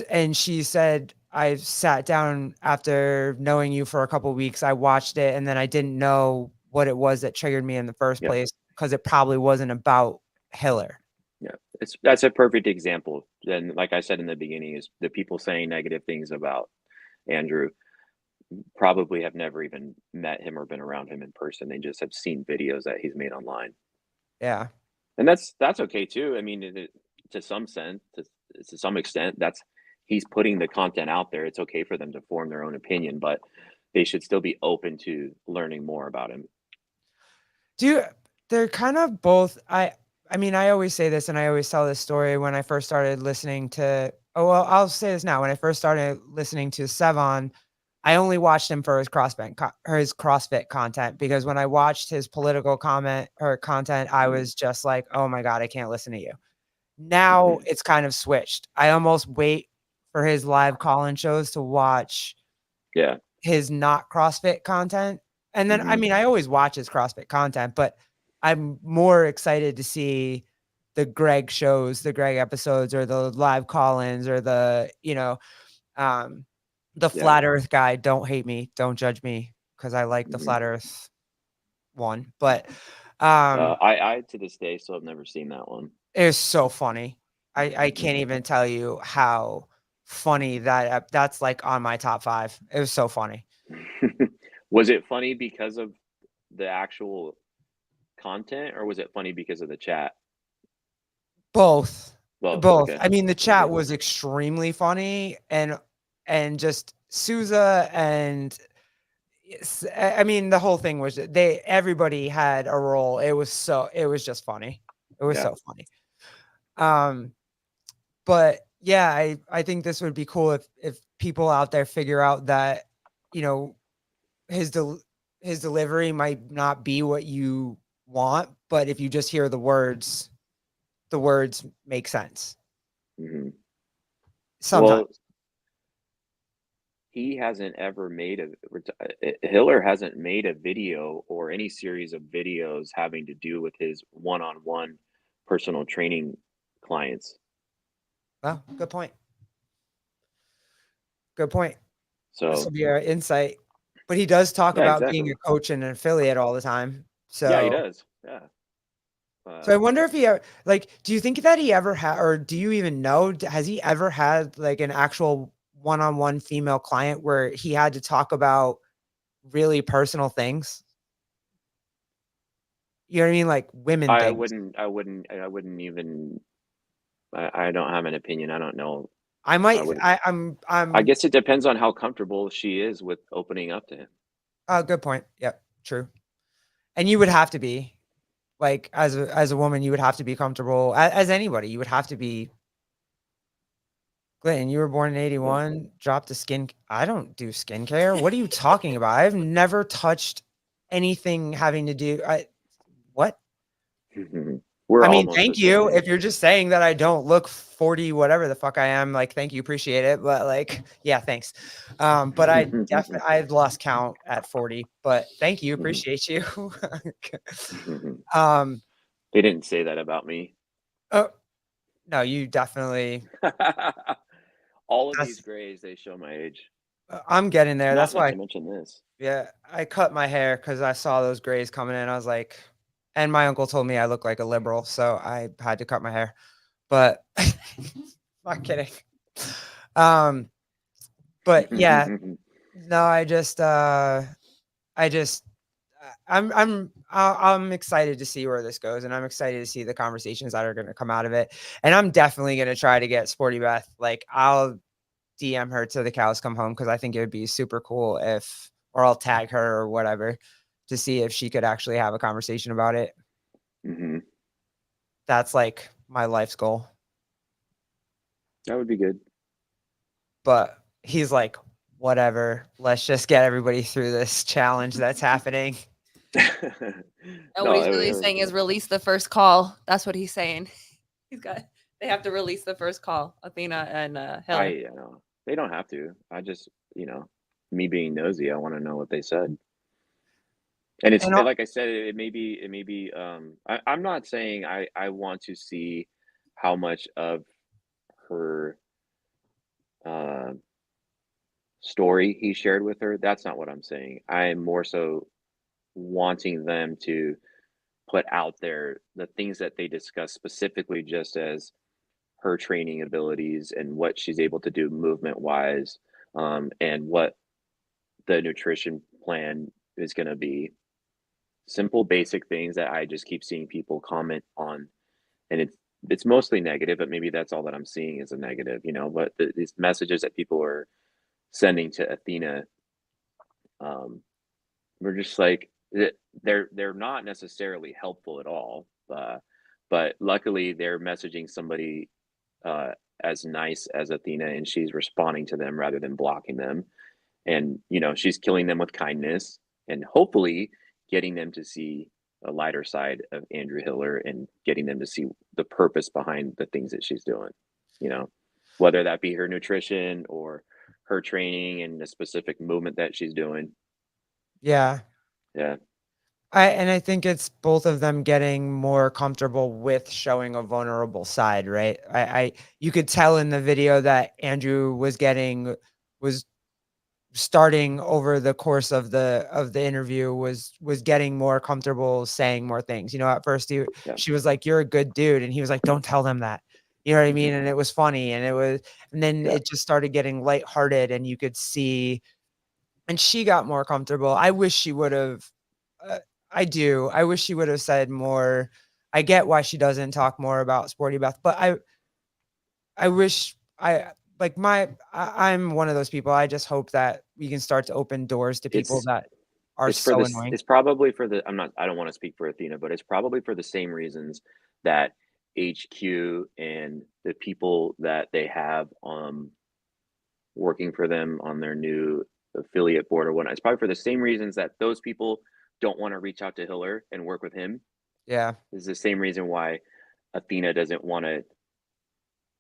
And she said, "I sat down after knowing you for a couple weeks. I watched it, and then I didn't know what it was that triggered me in the first Yeah, place because it probably wasn't about Hiller." yeah. That's a perfect example. Then, like I said in the beginning, is the people saying negative things about Andrew probably have never even met him or been around him in person. They just have seen videos that he's made online. Yeah. And that's okay too. I mean, to some sense, to some extent, that's he's putting the content out there. It's okay for them to form their own opinion, but they should still be open to learning more about him. Do you they're kind of both I mean, I always say this and I always tell this story when I first started listening to oh, well, I'll say this now. When I first started listening to Sevon, I only watched him for his CrossFit content because when I watched his political comment or content, I Mhm. was just like, "Oh my god, I can't listen to you." Now Mhm. it's kind of switched. I almost wait for his live call-in shows to watch Yeah. his not CrossFit content, And then, I mean, I always watch his CrossFit content, but I'm more excited to see the Greg shows, the Greg episodes, or the live call-ins, or the, the flat earth guy. Don't hate me. Don't judge me. Cause I like the flat earth one, but, I to this day still have never seen that one. it was so funny. I can't even tell you how funny that's like on my top 5. It was so funny. Was it funny because of the actual content, or was it funny because of the chat? Both. Both. Both. Okay. I mean, the chat Okay. was extremely funny, and just Souza and I mean, the whole thing was everybody had a role. It was just funny. It was so funny. But yeah, I think this would be cool if people out there figure out that, his delivery might not be what you want, but if you just hear the words make sense. Sometimes. Well, he hasn't ever made Hiller hasn't made a video or any series of videos having to do with his one-on-one personal training clients. Well, good point. Good point. So this will be our insight. But he does talk about being a coach and an affiliate all the time. So yeah, he does. Yeah. So I wonder if he do you think that he ever had, or do you even know, has he ever had like an actual one-on-one female client where he had to talk about really personal things? You know what I mean? Like women I things. wouldn't even. I don't have an opinion. I don't know. I might. I guess it depends on how comfortable she is with opening up to him. Oh, good point. Yep, true. And you would have to be, like, as a woman, you would have to be comfortable. As anybody, you would have to be. Glenn, you were born in 81. Dropped the skin. I don't do skincare. What are you talking about? I've never touched anything having to do. What? We're I mean, almost thank the same you. age. If you're just saying that I don't look 40, whatever the fuck I am, like, thank you, appreciate it. But like, yeah, thanks. But I definitely, I've lost count at 40. But thank you, appreciate you. They didn't say that about me. Oh no, you definitely. All of these grays, they show my age. I'm getting there. That's Not why. to mention this. Yeah, I cut my hair because I saw those grays coming in. I was like, and my uncle told me I look like a liberal, so I had to cut my hair. But not kidding. But yeah, no, I'm excited to see where this goes, and I'm excited to see the conversations that are going to come out of it. And I'm definitely going to try to get Sporty Beth. Like, I'll DM her till the cows come home because I think it would be super cool or I'll tag her or whatever to see if she could actually have a conversation about it. That's like my life's goal. That would be good. But he's like, whatever, let's just get everybody through this challenge that's happening. What he's really saying is release the first call. That's what he's saying. They have to release the first call, Athena and Hiller. They don't have to. I just, me being nosy, I want to know what they said. And it's like I said, it may be. I'm not saying I want to see how much of her story he shared with her. That's not what I'm saying. I'm more so wanting them to put out there the things that they discuss specifically, just as her training abilities and what she's able to do movement wise, and what the nutrition plan is going to be. Simple, basic things that I just keep seeing people comment on, and it's mostly negative, but maybe that's all that I'm seeing is a negative, But these messages that people are sending to Athena, we're just like they're not necessarily helpful at all. But luckily, they're messaging somebody as nice as Athena, and she's responding to them rather than blocking them. And she's killing them with kindness, and hopefully getting them to see a lighter side of Andrew Hiller and getting them to see the purpose behind the things that she's doing. Whether that be her nutrition or her training and the specific movement that she's doing. Yeah. Yeah. I think it's both of them getting more comfortable with showing a vulnerable side, right? You could tell in the video that Andrew was starting over the course of the interview was getting more comfortable saying more things. You know, at first Yeah. she was like, "You're a good dude," and he was like, "Don't tell them that." You know what I mean? And it was funny, and then Yeah. it just started getting lighthearted, and you could see, and she got more comfortable. I wish she would have. Uh, I do. I wish she would have said more. I get why she doesn't talk more about Sporty Beth, but I wish I like I'm one of those people. I just hope that we can start to open doors to people It's that are it's for so this. annoying. It's probably for the. I don't want to speak for Athena, but it's probably for the same reasons that HQ and the people that they have working for them on their new affiliate board or whatnot. It's probably for the same reasons that those people don't want to reach out to Hiller and work with him. Yeah. Is the same reason why Athena doesn't want to.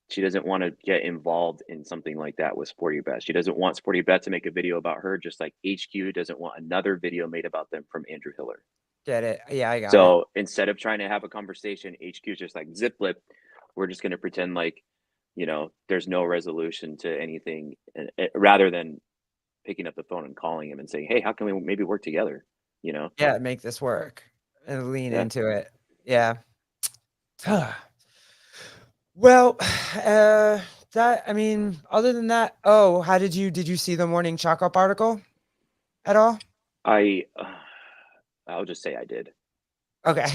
She doesn't want to get involved in something like that with Sporty Bet. She doesn't want Sporty Bet to make a video about her, just like HQ doesn't want another video made about them from Andrew Hiller. Get it. Yeah, I got it. So instead of trying to have a conversation, HQ is just like zip lip. We're just going to pretend like, there's no resolution to anything, rather than picking up the phone and calling him and saying, "Hey, how can we maybe work together?" You know? Yeah, make this work and lean Yeah. into it. Yeah. Well, I mean, other than that, oh, did you see the morning chalk up article at all? I, I'll just say I did. Okay.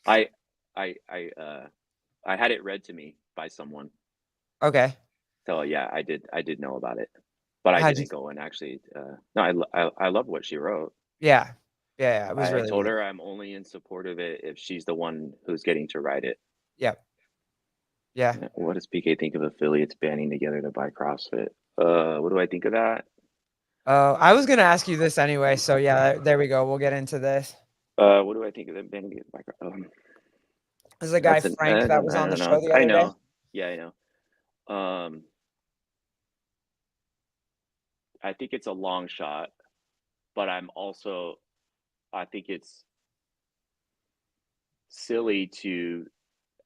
I, I had it read to me by someone. Okay. So yeah, I did know about it, but I How'd you didn't go and actually. No, I love what she wrote. Yeah. Yeah, it was I really told good. her I'm only in support of it if she's the one who's getting to write it. Yep. Yeah. Yeah, what does PK think of affiliates banding together to buy CrossFit? What do I think of that? Oh, I was gonna ask you this anyway, so yeah, there we go. We'll get into this. What do I think of them banding together to buy CrossFit? There's a guy Frank I that was on the don't show know. the I other day. know. Yeah, I know. I think it's a long shot, but I think it's silly to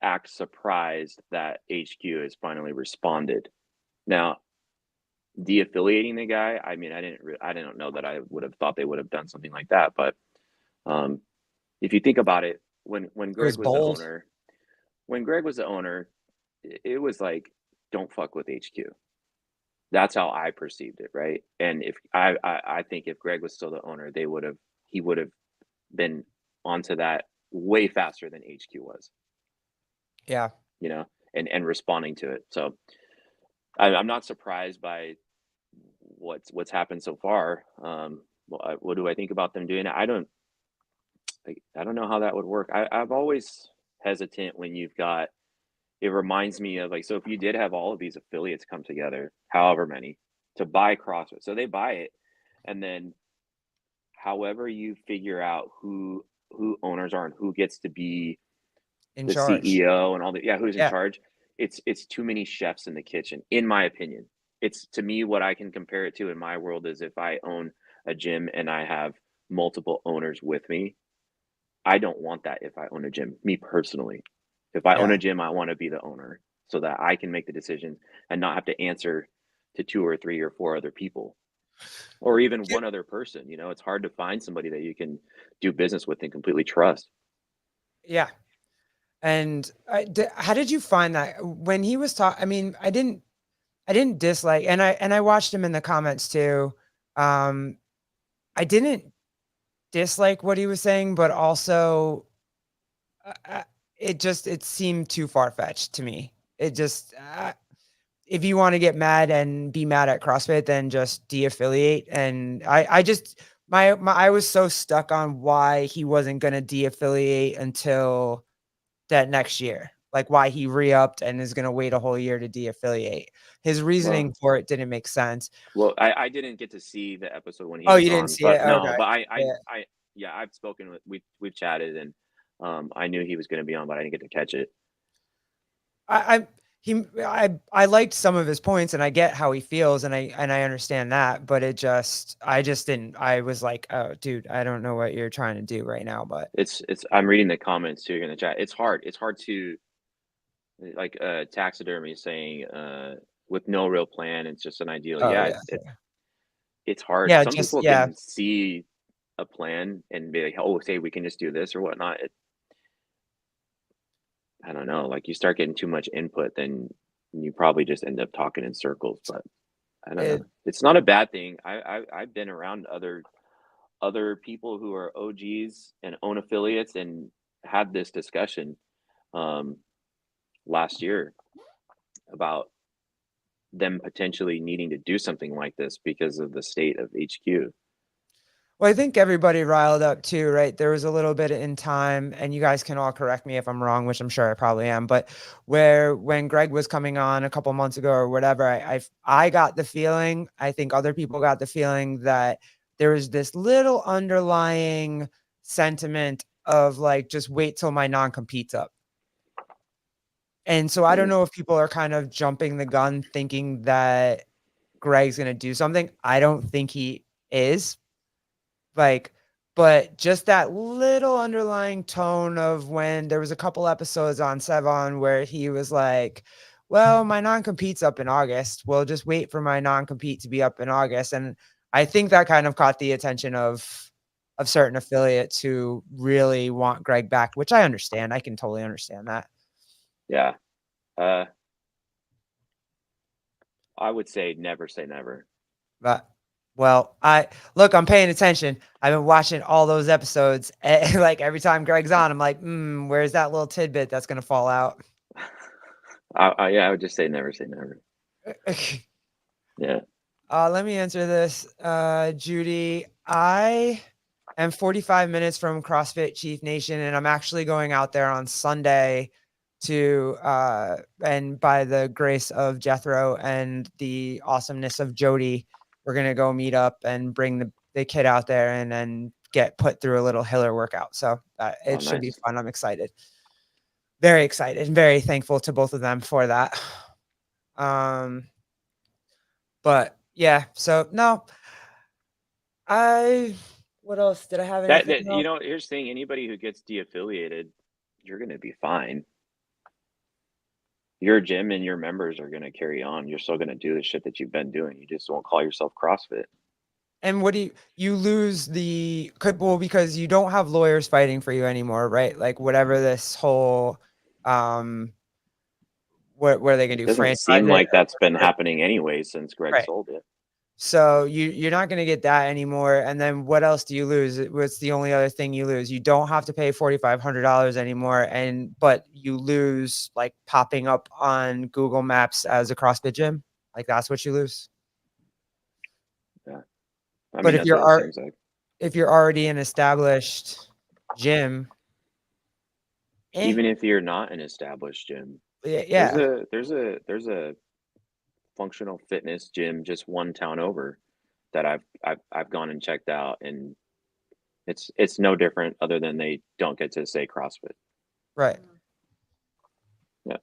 act surprised that HQ has finally responded. Now, de-affiliating the guy, I mean, I didn't know that I would have thought they would have done something like that, but um, if you think about it, when It was Greg was the bold. owner, when Greg was the owner, it was like, don't fuck with HQ. That's how I perceived it, right? And if I think if Greg was still the owner, he would have been onto that way faster than HQ was, Yeah. and responding to it. So I'm not surprised by what's happened so far. What do I think about them doing it? I don't know how that would work. I've always hesitant when you've got. It reminds me of, like, so if you did have all of these affiliates come together, however many, to buy CrossFit, so they buy it, and then however you figure out who owners are and who gets to be In the charge. CEO and all the, yeah, who's in Yeah. charge. It's too many chefs in the kitchen, in my opinion. It's, to me, what I can compare it to in my world is if I own a gym and I have multiple owners with me. I don't want that if I own a gym, me personally. If I own Yeah. a gym, I want to be the owner so that I can make the decisions and not have to answer to two or three or four other people, or even Yeah. one other person. It's hard to find somebody that you can do business with and completely trust. Yeah. And how did you find that when he was talking? I mean, I didn't dislike, and I watched him in the comments too. I didn't dislike what he was saying, but also it seemed too far fetched to me. It just if you want to get mad and be mad at CrossFit, then just de-affiliate. And I just I was so stuck on why he wasn't gonna de-affiliate until that next year. Like why he re-upped and is gonna wait a whole year to de-affiliate. His Well, reasoning for it didn't make sense. I didn't get to see the episode when he Oh, was you didn't on, see it? but no, Okay. but Yeah. yeah, I've spoken with, we've chatted, and I knew he was going to be on, but I didn't get to catch it. I I liked some of his points, and I get how he feels, and I understand that, but I just didn't. I was like, oh, dude, I don't know what you're trying to do right now, but It's I'm reading the comments too in the chat. It's hard. It's hard to like taxidermy saying with no real plan. It's just an ideal. oh Yeah, yeah, it's hard. yeah, Some just people yeah, can see a plan and be like, oh, say we can just do this or whatnot. I don't know. Like you start getting too much input, then you probably just end up talking in circles. But I don't know. it, It's not a bad thing. I've been around other people who are OGs and own affiliates and had this discussion um, last year about them potentially needing to do something like this because of the state of HQ. Well, I think everybody riled up too, right? There was a little bit in time, and you guys can all correct me if I'm wrong, which I'm sure I probably am, but where when Greg was coming on a couple months ago or whatever, I got the feeling, I think other people got the feeling that there was this little underlying sentiment of like, just wait till my non-compete's up. And so I don't Mm, know if people are kind of jumping the gun thinking that Greg's going to do something. I don't think he is. Like, but just that little underlying tone of when there was a couple episodes on Sevon where he was like, well, my non-compete's up in August. We'll just wait for my non-compete to be up in August. And I think that kind of caught the attention of certain affiliates who really want Greg back, which I understand. I can totally understand that. yeah. Uh, I would say never. But well, I'm paying attention. I've been watching all those episodes. Like every time Greg's on, I'm like, where's that little tidbit that's gonna fall out? Yeah, I would just say never. Yeah. Let me answer this, Judy. I am 45 minutes from CrossFit Chief Nation, and I'm actually going out there on Sunday to and by the grace of Jethro and the awesomeness of Jody, we're gonna go meet up and bring the kid out there and then get put through a little Hiller workout. So Oh, it should be nice. fun. I'm excited, very excited, and very thankful to both of them for that. Um, but yeah, so no, I what else did I have anything That else? here's the thing. Anybody who gets de-affiliated, you're gonna be fine. Your gym and your members are gonna carry on. You're still gonna do the shit that you've been doing. You just won't call yourself CrossFit. And what do you lose the well, because you don't have lawyers fighting for you anymore, right? Like whatever this whole what are they gonna do? Doesn't Franchise seem it? like that's been happening anyway since Greg Right. sold it. So you're not gonna get that anymore. And then what else do you lose? What's the only other thing you lose? You don't have to pay $4,500 anymore, but you lose like popping up on Google Maps as a CrossFit gym. Like that's what you lose. Yeah. I But mean, that's what it seems like. if you're already an established gym, Even if you're not an established gym, there's yeah, a functional fitness gym just one town over that I've gone and checked out, and it's no different other than they don't get to say CrossFit. right. Yeah.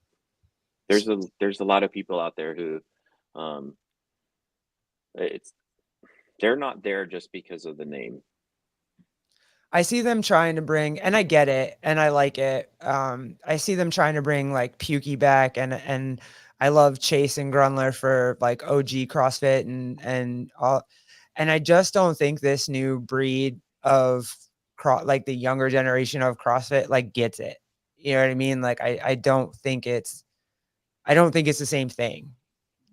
There's a lot of people out there who um it's they're not there just because of the name. I see them trying to bring, and I get it, and I like it. I see them trying to bring like Pukey back, and I love Chase and Grunler for like OG CrossFit and all, and I just don't think this new breed of like the younger generation of CrossFit like gets it. You know what I mean? Like I don't think it's the same thing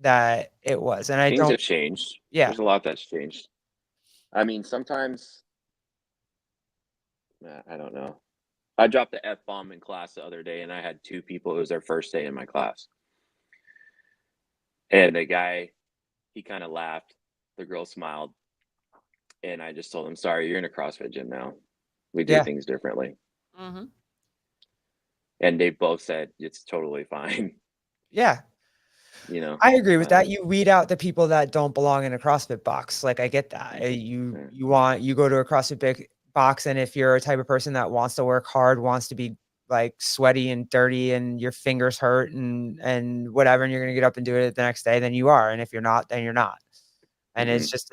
that it was, and I Things don't. have changed. Yeah, There's a lot that's changed. I mean, sometimes I don't know. I dropped the F bomb in class the other day, and I had two people. It was their first day in my class, and the guy, he kind of laughed. The girl smiled, and I just told him, "Sorry, you're in a CrossFit gym now. We do yeah, things differently." Mm-hmm. And they both said it's totally fine. yeah. You know, I agree with that. um, You weed out the people that don't belong in a CrossFit box. Like I get that. yeah. You go to a CrossFit box, and if you're a type of person that wants to work hard, wants to be like sweaty and dirty and your fingers hurt and whatever, and you're gonna get up and do it the next day, then you are. And if you're not, then you're not. And it's just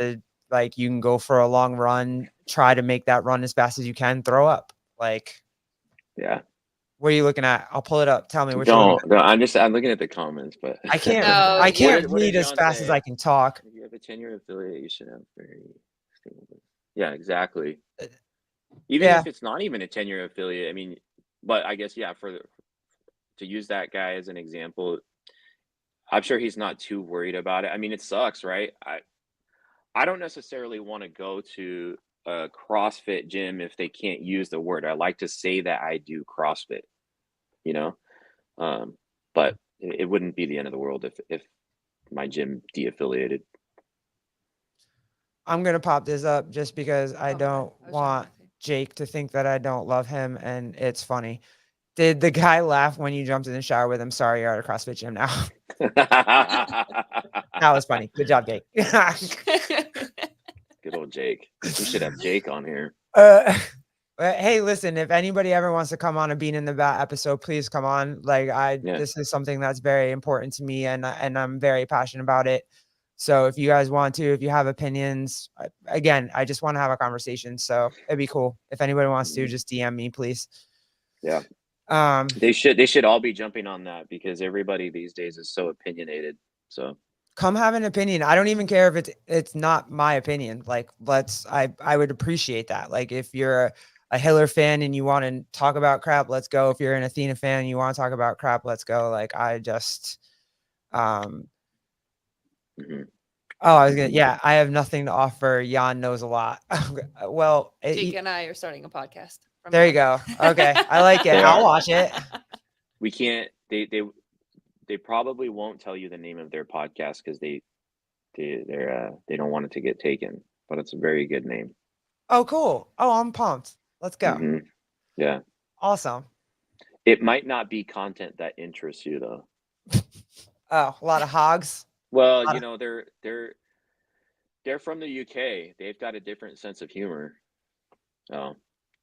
like you can go for a long run, try to make that run as fast as you can, throw up. Like, Yeah. what are you looking at? I'll pull it up. Tell me what you're No, looking at. I'm looking at the comments, but I can't No, I can't What did read as John fast as say? I can talk. If you have a 10-year affiliate, you should have very stable business. Yeah, exactly. Even Yeah. if it's not even a 10-year affiliate, I mean, but I guess to use that guy as an example, I'm sure he's not too worried about it. I mean, it sucks, right? I don't necessarily want to go to a CrossFit gym if they can't use the word. I like to say that I do CrossFit, you know? But it wouldn't be the end of the world if my gym de-affiliated. I'm gonna pop this up just because I Okay. don't I was want trying to see. Jake to think that I don't love him, and it's funny. Did the guy laugh when you jumped in the shower with him? Sorry, you're at a CrossFit gym now. That was funny. Good job, Jake. Good old Jake. We should have Jake on here. Hey, listen, if anybody ever wants to come on a Bean in the Bat episode, please come on. Like Yeah. this is something that's very important to me, and I'm very passionate about it. So if you guys want to, if you have opinions, again, I just want to have a conversation. So it'd be cool. If anybody wants to, just DM me, please. Yeah. Um, They should all be jumping on that because everybody these days is so opinionated. So come have an opinion. I don't even care if it's not my opinion. Like I would appreciate that. Like if you're a Hiller fan and you want to talk about crap, let's go. If you're an Athena fan and you want to talk about crap, let's go. Like I just yeah, I have nothing to offer. Jan knows a lot. Well, Jake and I are starting a podcast. There you go. Okay. I like it. They I'll are. watch it. We can't. They probably won't tell you the name of their podcast because they don't want it to get taken. But it's a very good name. Oh, cool. Oh, I'm pumped. Let's go. Mhm. Yeah. Awesome. It might not be content that interests you though. Oh, a lot of hogs. Well, you know, they're from the UK. They've got a different sense of humor. Oh,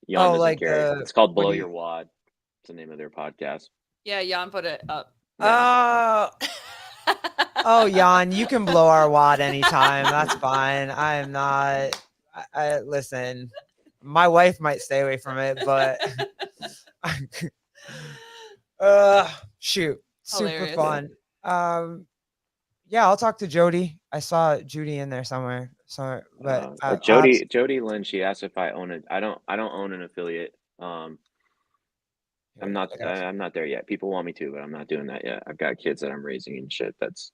Jan doesn't like care. It's called Blow Your Wad. It's the name of their podcast. Yeah, Jan put it up. Yeah. Oh, Jan, you can blow our wad anytime. That's fine. I am not. I listen. My wife might stay away from it, but shoot, super Hilarious. fun. Yeah, I'll talk to Jody. I saw Judy in there somewhere. But Jody Lynn, she asked if I own it. I don't own an affiliate. I'm not there yet. People want me to, but I'm not doing that yet. I've got kids that I'm raising and shit. That's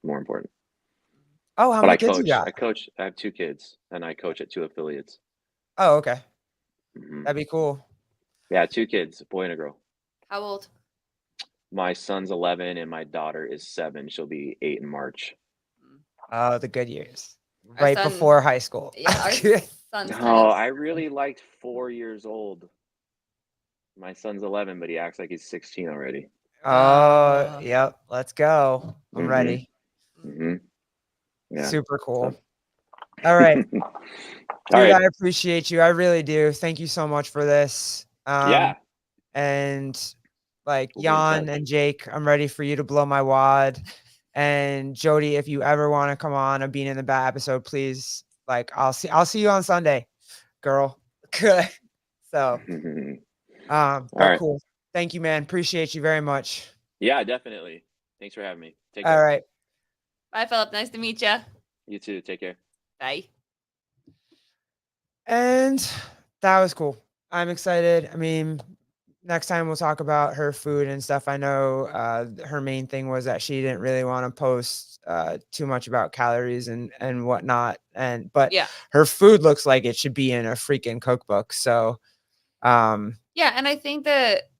more important. Oh, how many kids you got? I have 2 kids and I coach at 2 affiliates. Oh, okay. Mhm. That'd be cool. Yeah, 2 kids, a boy and a girl. How old? My son's 11 and my daughter is 7. She'll be 8 in March. Oh, the good years. Our Right son- before high school. Yeah, our son's kind No, of- I really liked 4 years old. My son's 11, but he acts like he's 16 already. Oh, yep. Let's go. I'm Mhm. ready. Mm-hmm. Yeah. Super cool. All right. Dude, All right. I appreciate you. I really do. Thank you so much for this. Yeah. And like We'll be in Jan touch. and Jake, I'm ready for you to blow my wad. And Jody, if you ever want to come on a Bean in the Bat episode, please. Like I'll see you on Sunday, girl. Good. So All but right. cool. Thank you, man. Appreciate you very much. Yeah, definitely. Thanks for having me. Take All care. right. Bye, Phillip. Nice to meet you. You too. Take care. Bye. And that was cool. I'm excited. I mean, next time we'll talk about her food and stuff. I know her main thing was that she didn't really want to post too much about calories and whatnot. But Yeah. her food looks like it should be in a freaking cookbook. So Yeah, and I think that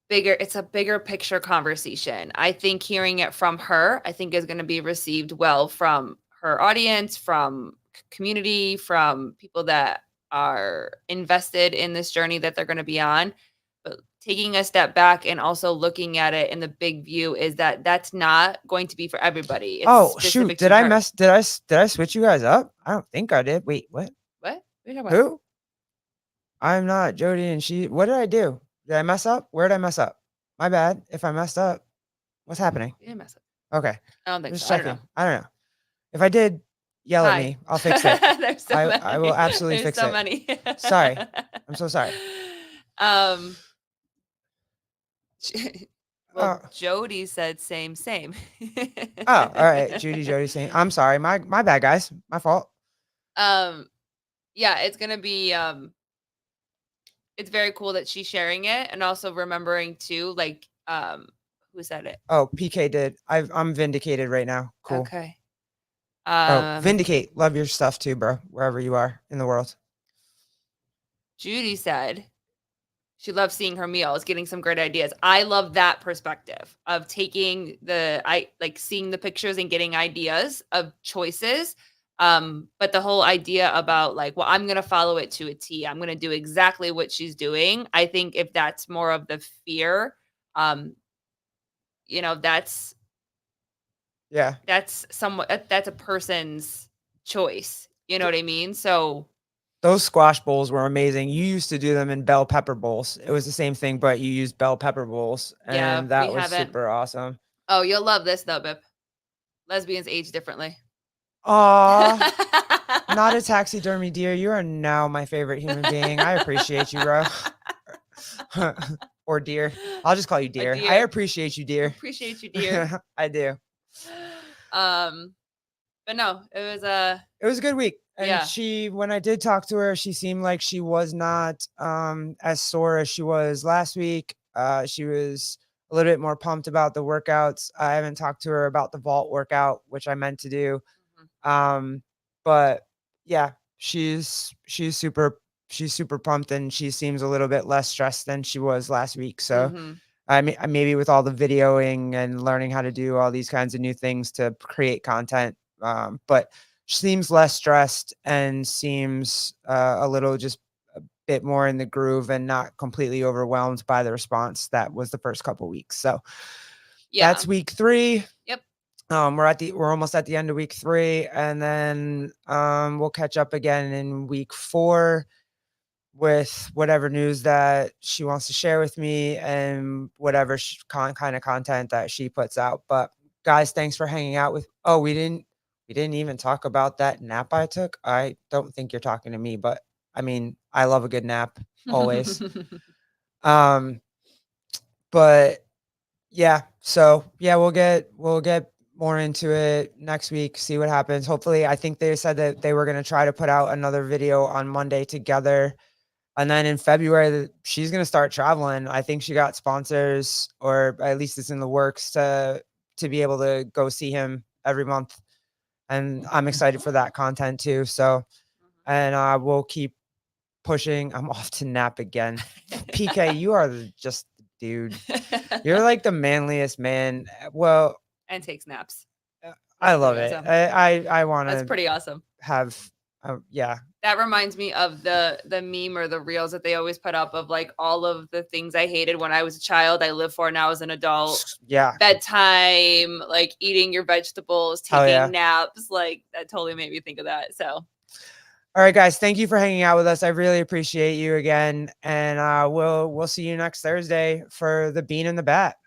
it's a bigger picture conversation. I think hearing it from her, I think is going to be received well from her audience, from community, from people that are invested in this journey that they're going to be on. But taking a step back and also looking at it in the big view is that that's not going to be for everybody. It's oh specific shoot, to did I her. mess? Did I switch you guys up? I don't think I did. Wait, what? What? What are you talking about? Who? I'm not Jody, and she. What did I do? Did I mess up? Where did I mess up? My bad. If I messed up, what's happening? You didn't mess up. Okay, I don't think just so. I don't checking. know. I don't know. If I did, yell at Hi. me. I'll fix it. There's so many. I will absolutely There's fix so it. many. Sorry. I'm so sorry. Well, Oh. Jody said same. Oh, all right. Jody saying, I'm sorry. My bad, guys. My fault. Yeah, it's gonna be it's very cool that she's sharing it and also remembering too, like who said it? Oh, PK did. I'm vindicated right now. Cool. Okay. Oh, vindicate. Love your stuff too, bro. Wherever you are in the world. Judy said she loves seeing her meals, getting some great ideas. I love that perspective of taking seeing the pictures and getting ideas of choices. But the whole idea about like, well, I'm gonna follow it to a T. I'm gonna do exactly what she's doing. I think if that's more of the fear, that's Yeah. that's a person's choice. You know what I mean? So those squash bowls were amazing. You used to do them in bell pepper bowls. It was the same thing, but you used bell pepper bowls, yeah, and that we was haven't. super awesome. Oh, you'll love this though, Bip. Lesbians age differently. Aw, not a taxidermy deer. You are now my favorite human being. I appreciate you, bro. Or dear. I'll just call you dear. I appreciate you, dear. Appreciate you, dear. I do. But no, it was a good week. And yeah. when I did talk to her, she seemed like she was not as sore as she was last week. She was a little bit more pumped about the workouts. I haven't talked to her about the vault workout, which I meant to do. But yeah, she's super pumped, and she seems a little bit less stressed than she was last week. So I mean, maybe with all the videoing and learning how to do all these kinds of new things to create content, but she seems less stressed and seems a little just a bit more in the groove and not completely overwhelmed by the response that was the first couple weeks. So that's week 3. Yep. We're almost at the end of week 3, and then we'll catch up again in week 4 with whatever news that she wants to share with me and whatever kind of content that she puts out. But guys, thanks for hanging out with. Oh, we didn't even talk about that nap I took. I don't think you're talking to me, but I mean, I love a good nap always. But yeah, so yeah, we'll get more into it next week, see what happens. Hopefully, I think they said that they were going to try to put out another video on Monday together. And then in February, she's going to start traveling. I think she got sponsors, or at least it's in the works to be able to go see him every month. And I'm excited for that content too. So, and we'll keep pushing. I'm off to nap again. PK, you are just the dude. You're like the manliest man. Well, and takes naps. I love it. Awesome. I want to. That's pretty awesome. Have yeah. That reminds me of the meme or the reels that they always put up of like all of the things I hated when I was a child, I live for now as an adult. Yeah. Bedtime, like eating your vegetables, taking naps. Like that totally made me think of that. So. All right, guys. Thank you for hanging out with us. I really appreciate you again. And we'll see you next Thursday for the Bean and the Bat.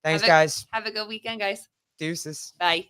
Thanks, guys. Have a good weekend, guys. Deuces. Bye.